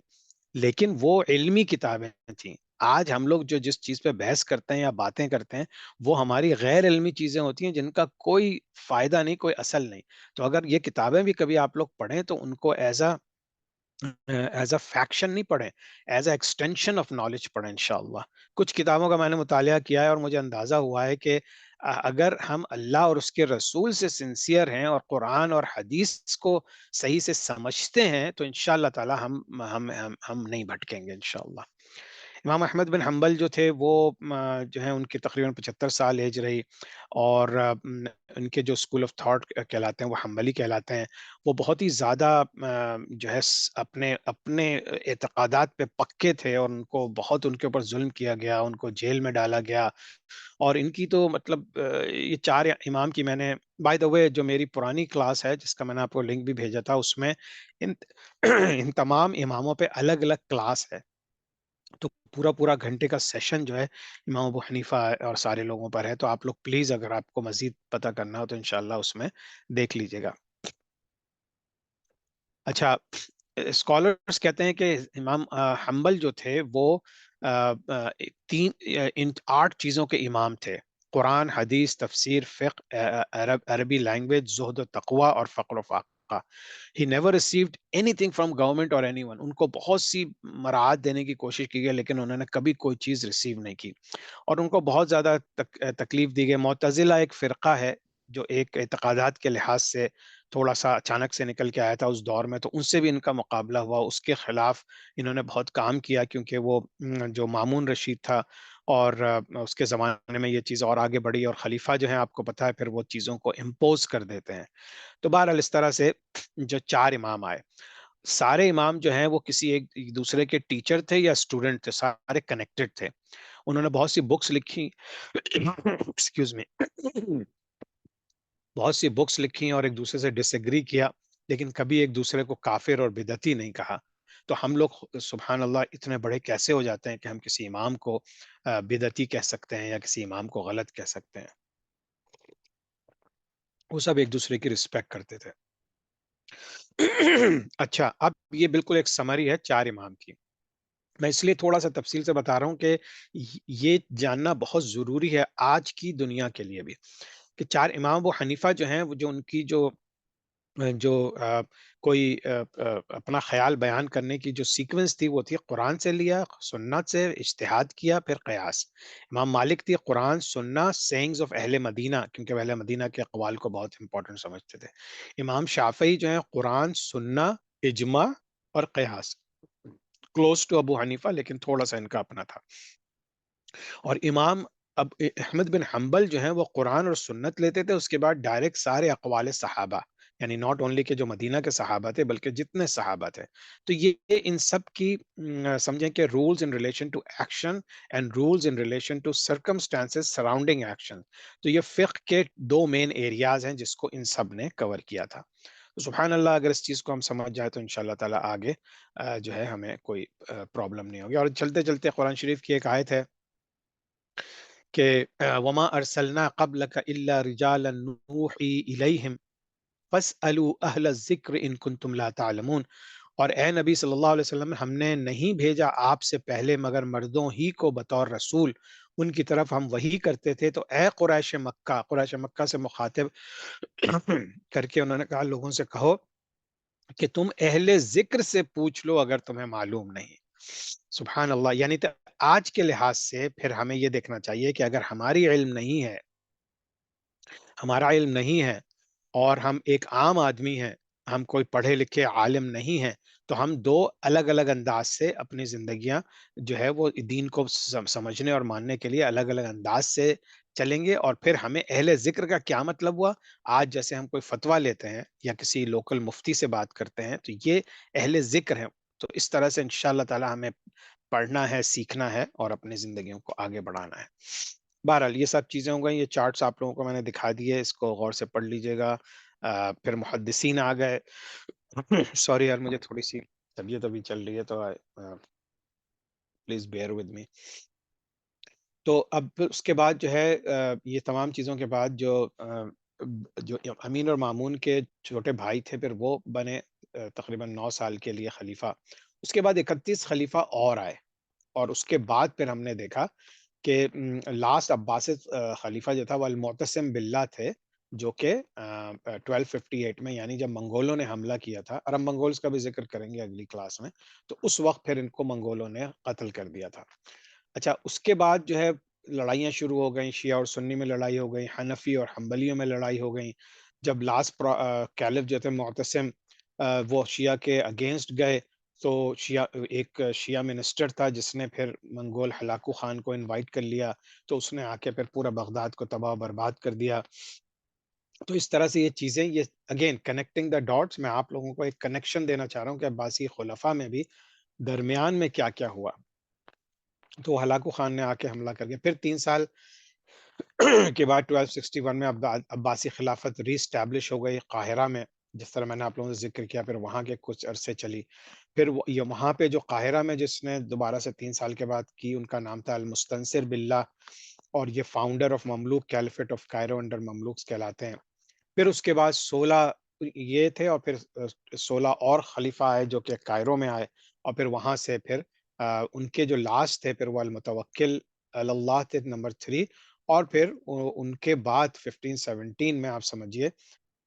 لیکن وہ علمی کتابیں تھیں۔ آج ہم لوگ جو جس چیز پہ بحث کرتے ہیں یا باتیں کرتے ہیں وہ ہماری غیر علمی چیزیں ہوتی ہیں جن کا کوئی فائدہ نہیں، کوئی اصل نہیں۔ تو اگر یہ کتابیں بھی کبھی آپ لوگ پڑھیں تو ان کو ایز اے فیکشن نہیں پڑھیں، as a extension of knowledge پڑھیں انشاءاللہ۔ کچھ کتابوں کا میں نے مطالعہ کیا ہے اور مجھے اندازہ ہوا ہے کہ اگر ہم اللہ اور اس کے رسول سے سنسیئر ہیں اور قرآن اور حدیث کو صحیح سے سمجھتے ہیں تو انشاءاللہ تعالی ہم نہیں بھٹکیں گے انشاءاللہ۔ امام احمد بن حنبل جو تھے وہ جو ہیں ان کی تقریباً 75 سال ایج رہی، اور ان کے جو اسکول آف تھاٹ کہلاتے ہیں وہ حنبلی کہلاتے ہیں، وہ بہت ہی زیادہ جو ہے اپنے اپنے اعتقادات پہ پکے تھے، اور ان کو بہت ان کے اوپر ظلم کیا گیا، ان کو جیل میں ڈالا گیا، اور ان کی تو مطلب یہ چار امام کی میں نے بائی دا وے جو میری پرانی کلاس ہے جس کا میں نے آپ کو لنک بھی بھیجا تھا اس میں ان ان تمام اماموں پہ الگ الگ کلاس ہے، تو پورا پورا گھنٹے کا سیشن جو ہے امام ابو حنیفہ اور سارے لوگوں پر ہے، تو آپ لوگ پلیز اگر آپ کو مزید پتہ کرنا ہو تو انشاءاللہ اس میں دیکھ لیجئے گا۔ اچھا، اسکالرز کہتے ہیں کہ امام حنبل جو تھے وہ تین ان 8 چیزوں کے امام تھے: قرآن، حدیث، تفسیر، فقہ، عربی لینگویج، زہد و تقوی اور فقر و فاقہ۔ He never received anything from government or anyone. ان کو بہت سی مراعات دینے کی کوشش کی گئی لیکن انہوں نے کبھی کوئی چیز ریسیو نہیں کی، اور ان کو بہت زیادہ تکلیف دی گئی۔ معتزلہ ایک فرقہ ہے جو ایک اعتقادات کے لحاظ سے تھوڑا سا اچانک سے نکل کے آیا تھا اس دور میں، تو ان سے بھی ان کا مقابلہ ہوا، اس کے خلاف انہوں نے بہت کام کیا، کیونکہ وہ جو مامون رشید تھا، اور اس کے زمانے میں یہ چیز اور آگے بڑھی، اور خلیفہ جو ہیں آپ کو پتا ہے پھر وہ چیزوں کو امپوز کر دیتے ہیں۔ تو بہرحال اس طرح سے جو 4 امام آئے، سارے امام جو ہیں وہ کسی ایک دوسرے کے ٹیچر تھے یا اسٹوڈنٹ تھے، سارے کنیکٹڈ تھے۔ انہوں نے بہت سی بکس لکھی ایکسکیوز می بہت سی بکس لکھی اور ایک دوسرے سے ڈس ایگری کیا، لیکن کبھی ایک دوسرے کو کافر اور بدعتی نہیں کہا۔ تو ہم لوگ سبحان اللہ اتنے بڑے کیسے ہو جاتے ہیں کہ ہم کسی امام کو بدعتی کہہ سکتے ہیں یا کسی امام کو غلط کہہ سکتے ہیں؟ وہ سب ایک دوسرے کی رسپیکٹ کرتے تھے۔ اچھا، اب یہ بالکل ایک سمری ہے 4 امام کی، میں اس لیے تھوڑا سا تفصیل سے بتا رہا ہوں کہ یہ جاننا بہت ضروری ہے آج کی دنیا کے لیے بھی، کہ 4 امام وہ حنیفہ جو ہیں، وہ جو ان کی جو کوئی اپنا خیال بیان کرنے کی جو سیکوینس تھی، وہ تھی قرآن سے لیا، سنت سے اجتہاد کیا، پھر قیاس۔ امام مالک تھی قرآن، سننا، سینگز آف اہل مدینہ، کیونکہ وہ اہل مدینہ کے اقوال کو بہت امپورٹنٹ سمجھتے تھے۔ امام شافعی جو ہیں قرآن، سننا، اجماع اور قیاس، کلوز ٹو ابو حنیفہ لیکن تھوڑا سا ان کا اپنا تھا۔ اور امام اب احمد بن حنبل جو ہیں وہ قرآن اور سنت لیتے تھے، اس کے بعد ڈائریکٹ سارے اقوال صحابہ، یعنی ناٹ اونلی کہ جو مدینہ کے صحابہ تھے بلکہ جتنے صحابہ تھے۔ تو یہ ان سب کی سمجھیں کہ rules in relation to action and rules in relation to circumstances surrounding action, تو یہ فقہ کے 2 مین ایریاز ہیں جس کو ان سب نے کور کیا تھا۔ تو سبحان اللہ، اگر اس چیز کو ہم سمجھ جائے تو انشاءاللہ تعالیٰ آگے جو ہے ہمیں کوئی پرابلم نہیں ہوگی۔ اور چلتے چلتے قرآن شریف کی ایک آیت ہے کہ وما ارسلنا قبلك الا رجالا نوحی الیہم فاسالوا اہل الذکر ان کنتم لا تعلمون، اور اے نبی صلی اللہ علیہ وسلم، ہم نے نہیں بھیجا آپ سے پہلے مگر مردوں ہی کو بطور رسول، ان کی طرف ہم وہی کرتے تھے۔ تو اے قریش مکہ سے مخاطب کر کے انہوں نے کہا لوگوں سے کہو کہ تم اہل ذکر سے پوچھ لو اگر تمہیں معلوم نہیں۔ سبحان اللہ، یعنی تو آج کے لحاظ سے پھر ہمیں یہ دیکھنا چاہیے کہ اگر ہمارا علم نہیں ہے اور ہم ایک عام آدمی ہیں، ہم کوئی پڑھے لکھے عالم نہیں ہیں، تو ہم 2 الگ انداز سے اپنی زندگیاں جو ہے وہ دین کو سمجھنے اور ماننے کے لیے الگ انداز سے چلیں گے۔ اور پھر ہمیں اہل ذکر کا کیا مطلب ہوا؟ آج جیسے ہم کوئی فتویٰ لیتے ہیں یا کسی لوکل مفتی سے بات کرتے ہیں تو یہ اہل ذکر ہیں۔ تو اس طرح سے انشاءاللہ تعالی ہمیں پڑھنا ہے، سیکھنا ہے اور اپنی زندگیوں کو آگے بڑھانا ہے۔ بہرحال یہ سب چیزیں ہو گئی، یہ چارٹس آپ لوگوں کو میں نے دکھا دیے، اس کو غور سے پڑھ لیجئے گا۔ پھر محدثین آ گئے۔ سوری یار، مجھے تھوڑی سی طبیعت ابھی چل رہی ہے، تو پلیز بیئر ود می۔ تو اب پھر اس کے بعد جو ہے یہ تمام چیزوں کے بعد جو امین اور مامون کے چھوٹے بھائی تھے، پھر وہ بنے تقریباً 9 سال کے لیے خلیفہ۔ اس کے بعد 31 خلیفہ اور آئے، اور اس کے بعد پھر ہم نے دیکھا کہ لاسٹ عباسد خلیفہ جو تھا وہ المعتصم باللہ تھے، جو کہ 1258 میں، یعنی جب منگولوں نے حملہ کیا تھا، اور ہم منگولز کا بھی ذکر کریں گے اگلی کلاس میں، تو اس وقت پھر ان کو منگولوں نے قتل کر دیا تھا۔ اچھا، اس کے بعد جو ہے لڑائیاں شروع ہو گئیں، شیعہ اور سنی میں لڑائی ہو گئی، حنفی اور حنبلیوں میں لڑائی ہو گئی۔ جب لاسٹ کیلف جو تھے معتصم، وہ شیعہ کے اگینسٹ گئے، تو ایک شیعہ منسٹر تھا جس نے پھر منگول ہلاکو خان کو انوائٹ کر لیا، تو اس نے آ کے پھر پورا بغداد کو تباہ و برباد کر دیا۔ تو اس طرح سے یہ چیزیں، یہ اگین کنیکٹنگ دا ڈاٹس، میں آپ لوگوں کو ایک کنیکشن دینا چاہ رہا ہوں کہ عباسی خلفاء میں بھی درمیان میں کیا کیا ہوا۔ تو ہلاکو خان نے آ کے حملہ کر دیا، پھر 3 سال کے بعد 1261 میں عباسی خلافت ری اسٹیبلش ہو گئی قاہرہ میں، جس طرح میں نے آپ لوگوں سے ذکر کیا، پھر وہاں کے کچھ عرصے چلی۔ پھر یہ وہاں پہ جو قاہرہ میں جس نے دوبارہ سے 3 سال کے بعد کی، ان کا نام تھا المستنصر باللہ، اور یہ founder of Mamluk caliphate of Cairo under Mamluks کہلاتے ہیں۔ پھر اس کے بعد 16 یہ تھے، اور پھر 16 اور خلیفہ آئے جو کہ کائرو میں آئے، اور پھر وہاں سے پھر ان کے جو لاسٹ تھے پھر وہ المتوکل اللہ تھے نمبر 3، اور پھر ان کے بعد 1517 میں آپ سمجھیے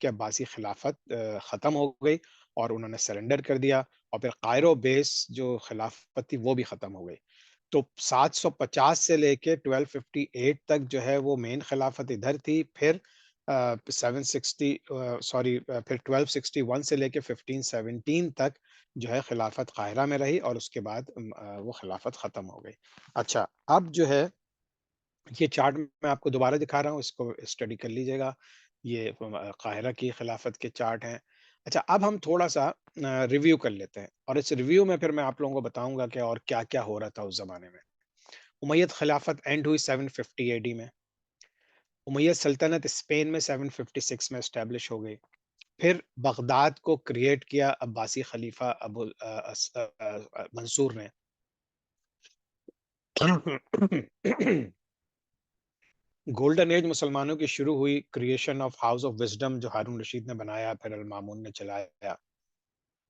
کہ عباسی خلافت ختم ہو گئی اور انہوں نے سرنڈر کر دیا، اور پھر قائرو بیس جو خلافت تھی وہ بھی ختم ہو گئی۔ تو 750 سے لے کے 1258 تک جو ہے وہ مین خلافت ادھر تھی، پھر 760 سوری پھر 1261 سے لے کے 1517 تک جو ہے خلافت قاہرہ میں رہی، اور اس کے بعد وہ خلافت ختم ہو گئی۔ اچھا، اب جو ہے یہ چارٹ میں آپ کو دوبارہ دکھا رہا ہوں، اس کو اسٹڈی کر لیجئے گا۔ یہ قاہرہ کی خلافت کے چارٹ ہیں۔ اچھا، اب ہم تھوڑا سا ریویو کر لیتے ہیں، اور اس ریویو میں پھر میں آپ لوگوں کو بتاؤں گا کہ اور کیا کیا ہو رہا تھا اس زمانے میں۔ امید خلافت اینڈ ہوئی 750 AD میں۔ امیہ سلطنت اسپین میں 756 میں اسٹیبلش ہو گئی۔ پھر بغداد کو کریٹ کیا عباسی خلیفہ ابو منصور نے۔ گولڈن ایج مسلمانوں کی شروع ہوئی، creation of house of wisdom جو ہارون رشید نے بنایا، پھر المامون نے چلایا۔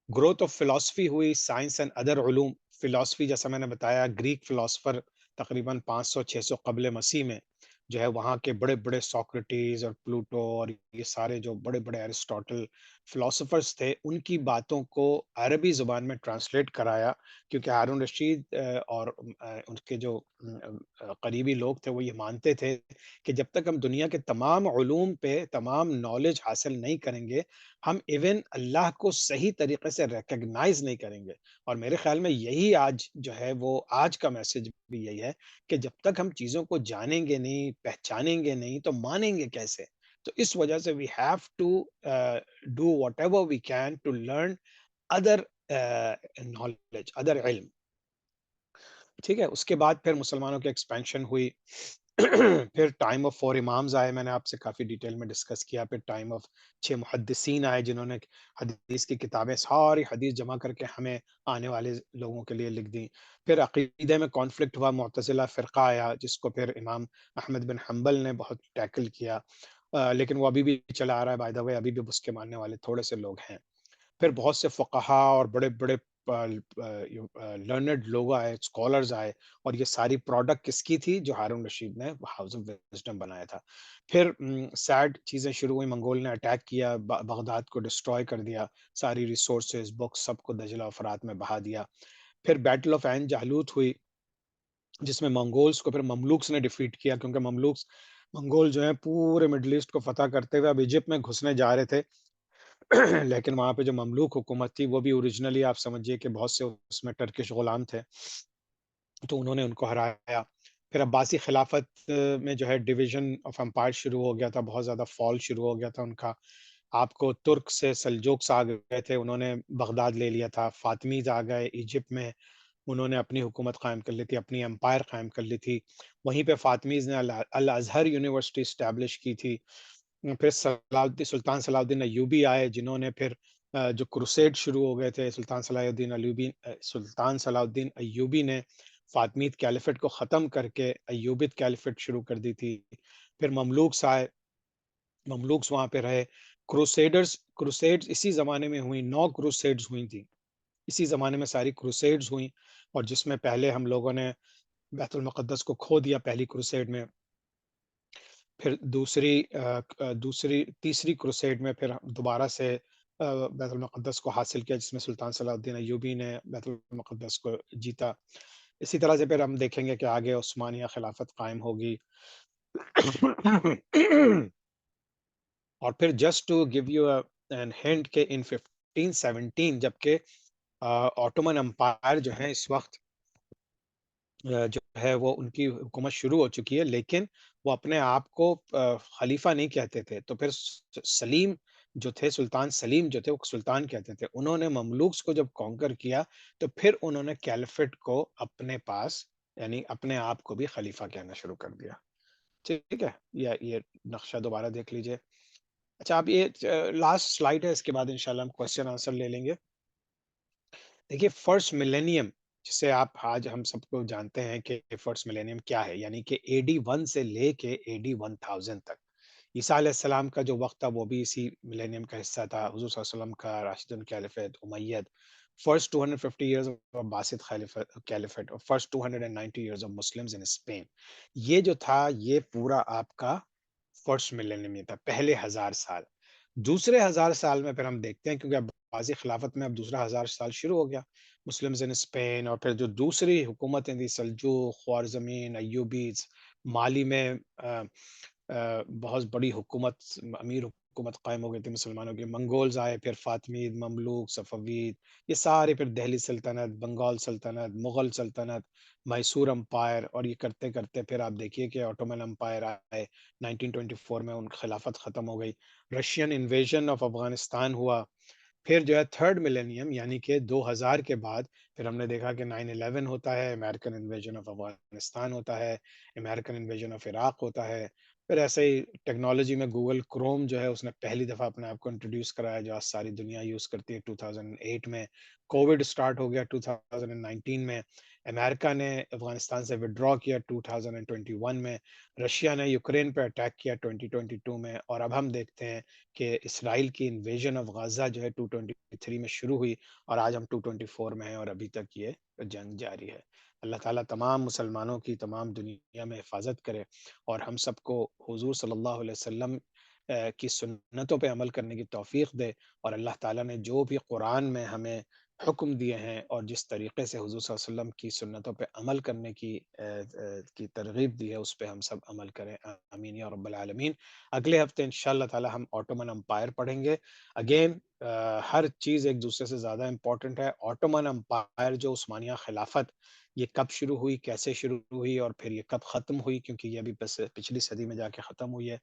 گروتھ آف فلسفی ہوئی، سائنس اینڈ ادر علوم۔ فلسفی جیسا میں نے بتایا، گریک فلاسفر تقریباً 500-600 قبل مسیح میں جو ہے وہاں کے بڑے بڑے سوکریٹیز اور پلوٹو اور یہ سارے جو بڑے بڑے ایرسٹوٹل فلاسفرز تھے، ان کی باتوں کو عربی زبان میں ٹرانسلیٹ کرایا، کیونکہ ہارون رشید اور ان کے جو قریبی لوگ تھے وہ یہ مانتے تھے کہ جب تک ہم دنیا کے تمام علوم پہ تمام نالج حاصل نہیں کریں گے، ہم ایون اللہ کو صحیح طریقے سے ریکگنائز نہیں کریں گے۔ اور میرے خیال میں یہی آج جو ہے وہ آج کا میسج بھی یہی ہے کہ جب تک ہم چیزوں کو جانیں گے نہیں، پہچانیں گے نہیں، تو مانیں گے کیسے؟ تو اس وجہ سے we have to do whatever we can to learn other knowledge, other علم۔ ٹھیک ہے، اس کے بعد پھر مسلمانوں کی ایکسپینشن ہوئی۔ پھر ٹائم آف 4 امامز آئے، میں نے آپ سے کافی ڈیٹیل میں ڈسکس کیا۔ پھر ٹائم آف 6 محدثین آئے، جنہوں نے حدیث کی کتابیں ساری حدیث جمع کر کے ہمیں آنے والے لوگوں کے لیے لکھ دی۔ پھر عقیدے میں کانفلکٹ ہوا، معتزلہ فرقہ آیا جس کو پھر امام احمد بن حنبل نے بہت ٹیکل کیا، لیکن وہ ابھی بھی چلا آ رہا ہے، بائی دا وے ابھی بھی اس کے ماننے والے تھوڑے سے لوگ ہیں۔ پھر بہت سے فقہا اور بڑے بڑے لرنڈ لوگ آئے، اسکالرز آئے، اور یہ ساری پروڈکٹ کس کی تھی؟ جو ہارون رشید نے ہاؤس آف وزڈم بنایا تھا۔ پھر سیڈ چیزیں شروع ہوئی، منگول نے اٹیک کیا، بغداد کو ڈسٹروائے کر دیا، ساری ریسورسز بکس سب کو دجلہ و فرات میں بہا دیا۔ پھر بیٹل آف عین جالوت ہوئی، جس میں منگولز کو پھر مملوکس نے ڈیفیٹ کیا، کیونکہ منگول جو ہیں پورے مڈل ایسٹ کو فتح کرتے ہوئے اب ایجپٹ میں گھسنے جا رہے تھے، لیکن وہاں پہ جو مملوک حکومت تھی وہ بھی اوریجنلی آپ سمجھیے کہ بہت سے اس میں ٹرکش غلام تھے، تو انہوں نے ان کو ہرایا۔ پھر عباسی خلافت میں جو ہے ڈویژن آف امپائر شروع ہو گیا تھا، بہت زیادہ فال شروع ہو گیا تھا ان کا۔ آپ کو ترک سے سلجوکس آ گئے تھے، انہوں نے بغداد لے لیا تھا۔ فاطمیز آ گئے ایجپٹ میں، انہوں نے اپنی حکومت قائم کر لی تھی، اپنی امپائر قائم کر لی تھی۔ وہیں پہ فاطمیز نے الازہر یونیورسٹی اسٹیبلش کی تھی۔ پھر سلطان صلاح الدین ایوبی آئے، جنہوں نے پھر جو کروسیڈ شروع ہو گئے تھے، سلطان صلاح الدین ایوبی نے فاطمیت کیلیفٹ کو ختم کر کے ایوبیت کیلیفٹ شروع کر دی تھی۔ پھر مملوکس آئے، مملوکس وہاں پہ رہے۔ کروسیڈز اسی زمانے میں ہوئی، 9 کروسیڈز ہوئی تھی، اسی زمانے میں ساری کروسیڈز ہوئیں، اور جس میں پہلے ہم لوگوں نے بیت المقدس کو کھو دیا پہلی کروسیڈ میں۔ پھر تیسری کروسیڈ میں پھر دوبارہ سے بیت المقدس کو حاصل کیا، جس میں سلطان صلاح الدین ایوبی نے بیت المقدس کو جیتا۔ اسی طرح سے پھر ہم دیکھیں گے کہ آگے عثمانیہ خلافت قائم ہوگی۔ اور پھر just to give you an hint کہ ان 1517 جبکہ آٹومن امپائر جو ہے اس وقت جو ہے وہ ان کی حکومت شروع ہو چکی ہے، لیکن وہ اپنے آپ کو خلیفہ نہیں کہتے تھے، تو پھر سلیم جو تھے، سلطان سلیم جو تھے وہ سلطان کہتے تھے۔ انہوں نے مملوکس کو جب کانکر کیا تو پھر انہوں نے کیلیفٹ کو اپنے پاس، یعنی اپنے آپ کو بھی خلیفہ کہنا شروع کر دیا۔ ٹھیک ہے، یہ نقشہ دوبارہ دیکھ لیجئے۔ اچھا، اب یہ لاسٹ سلائیڈ ہے، اس کے بعد انشاءاللہ ہم کوسچن آنسر لے لیں گے۔ دیکھیے، فرسٹ ملینیم جسے آپ آج ہم سب کو جانتے ہیں کہ فرسٹ ملینیم کیا ہے، یعنی کہ AD 1 سے لے کے AD 1000 تک عیسیٰ علیہ السلام کا جو وقت تھا وہ بھی اسی ملینیم کا حصہ تھا۔ حضور صلی اللہ علیہ وسلم کا Rashidun caliphate, Umayyad, first 250 years of Abbasid caliphate, اور first 290 years of Muslims in Spain, یہ جو تھا یہ پورا آپ کا فرسٹ ملینیم یہ تھا، پہلے 1000 سال۔ دوسرے 1000 سال میں پھر ہم دیکھتے ہیں، کیونکہ اب بازی خلافت میں اب دوسرا 1000 سال شروع ہو گیا، مسلمز ان اسپین، اور پھر جو دوسری حکومتیں تھی، سلجوق، خوارزمین، ایوبیز، مالی میں بہت بڑی حکومت، امیر حکومت قائم ہو گئی تھی مسلمانوں کی. منگولز آئے، پھر فاطمید، مملوک، صفوید، یہ سارے، پھر دہلی سلطنت، بنگال سلطنت، مغل سلطنت، میسور امپائر، اور یہ کرتے کرتے پھر آپ دیکھیے کہ آٹومن امپائر آئے 1924 میں، ان کی خلافت ختم ہو گئی. رشین انویژن آف افغانستان ہوا. پھر جو ہے تھرڈ ملینیم یعنی کہ 2000 کے بعد پھر ہم نے دیکھا کہ 9/11 ہوتا ہے، امریکن انویژن آف افغانستان ہوتا ہے، امریکن انویژن آف عراق ہوتا ہے. پھر ایسے ہی ٹیکنالوجی میں گوگل کروم جو ہے اس نے پہلی دفعہ اپنے آپ کو انٹروڈیوس کرایا، جو آج ساری دنیا یوز کرتی ہے 2008 میں. کووڈ سٹارٹ ہو گیا 2019 میں. امریکہ نے افغانستان سے ودرا کیا 2021 میں. رشیا نے یوکرین پہ اٹیک کیا 2022 میں. اور اب ہم دیکھتے ہیں کہ اسرائیل کی انویژن آف غزہ جو ہے 223 میں شروع ہوئی، اور آج ہم 224 میں ہیں، اور ابھی تک یہ جنگ جاری ہے. اللہ تعالیٰ تمام مسلمانوں کی تمام دنیا میں حفاظت کرے، اور ہم سب کو حضور صلی اللہ علیہ وسلم کی سنتوں پہ عمل کرنے کی توفیق دے. اور اللہ تعالیٰ نے جو بھی قرآن میں ہمیں حکم دیے ہیں اور جس طریقے سے حضور صلی اللہ علیہ وسلم کی سنتوں پہ عمل کرنے کی ترغیب دی ہے، اس پہ ہم سب عمل کریں. آمین یا رب العالمین. اگلے ہفتے انشاءاللہ تعالی ہم آٹومن امپائر پڑھیں گے. اگین ہر چیز ایک دوسرے سے زیادہ امپورٹنٹ ہے. آٹومن امپائر جو عثمانیہ خلافت، یہ کب شروع ہوئی، کیسے شروع ہوئی، اور پھر یہ کب ختم ہوئی، کیونکہ یہ بھی پچھلی صدی میں جا کے ختم ہوئی ہے.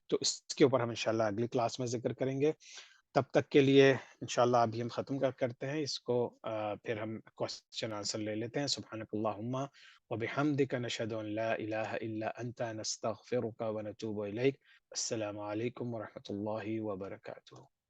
تو اس کے اوپر ہم انشاءاللہ اگلی کلاس میں ذکر کریں گے. تب تک کے لیے انشاءاللہ ابھی ہم ختم کرتے ہیں اس کو. پھر ہم کوسچن آنسر لے لیتے ہیں. سبحانک اللہم وبحمدک، نشہد ان لا الہ الا انت، نستغفرک ونتوب الیک. السلام علیکم ورحمۃ اللہ وبرکاتہ.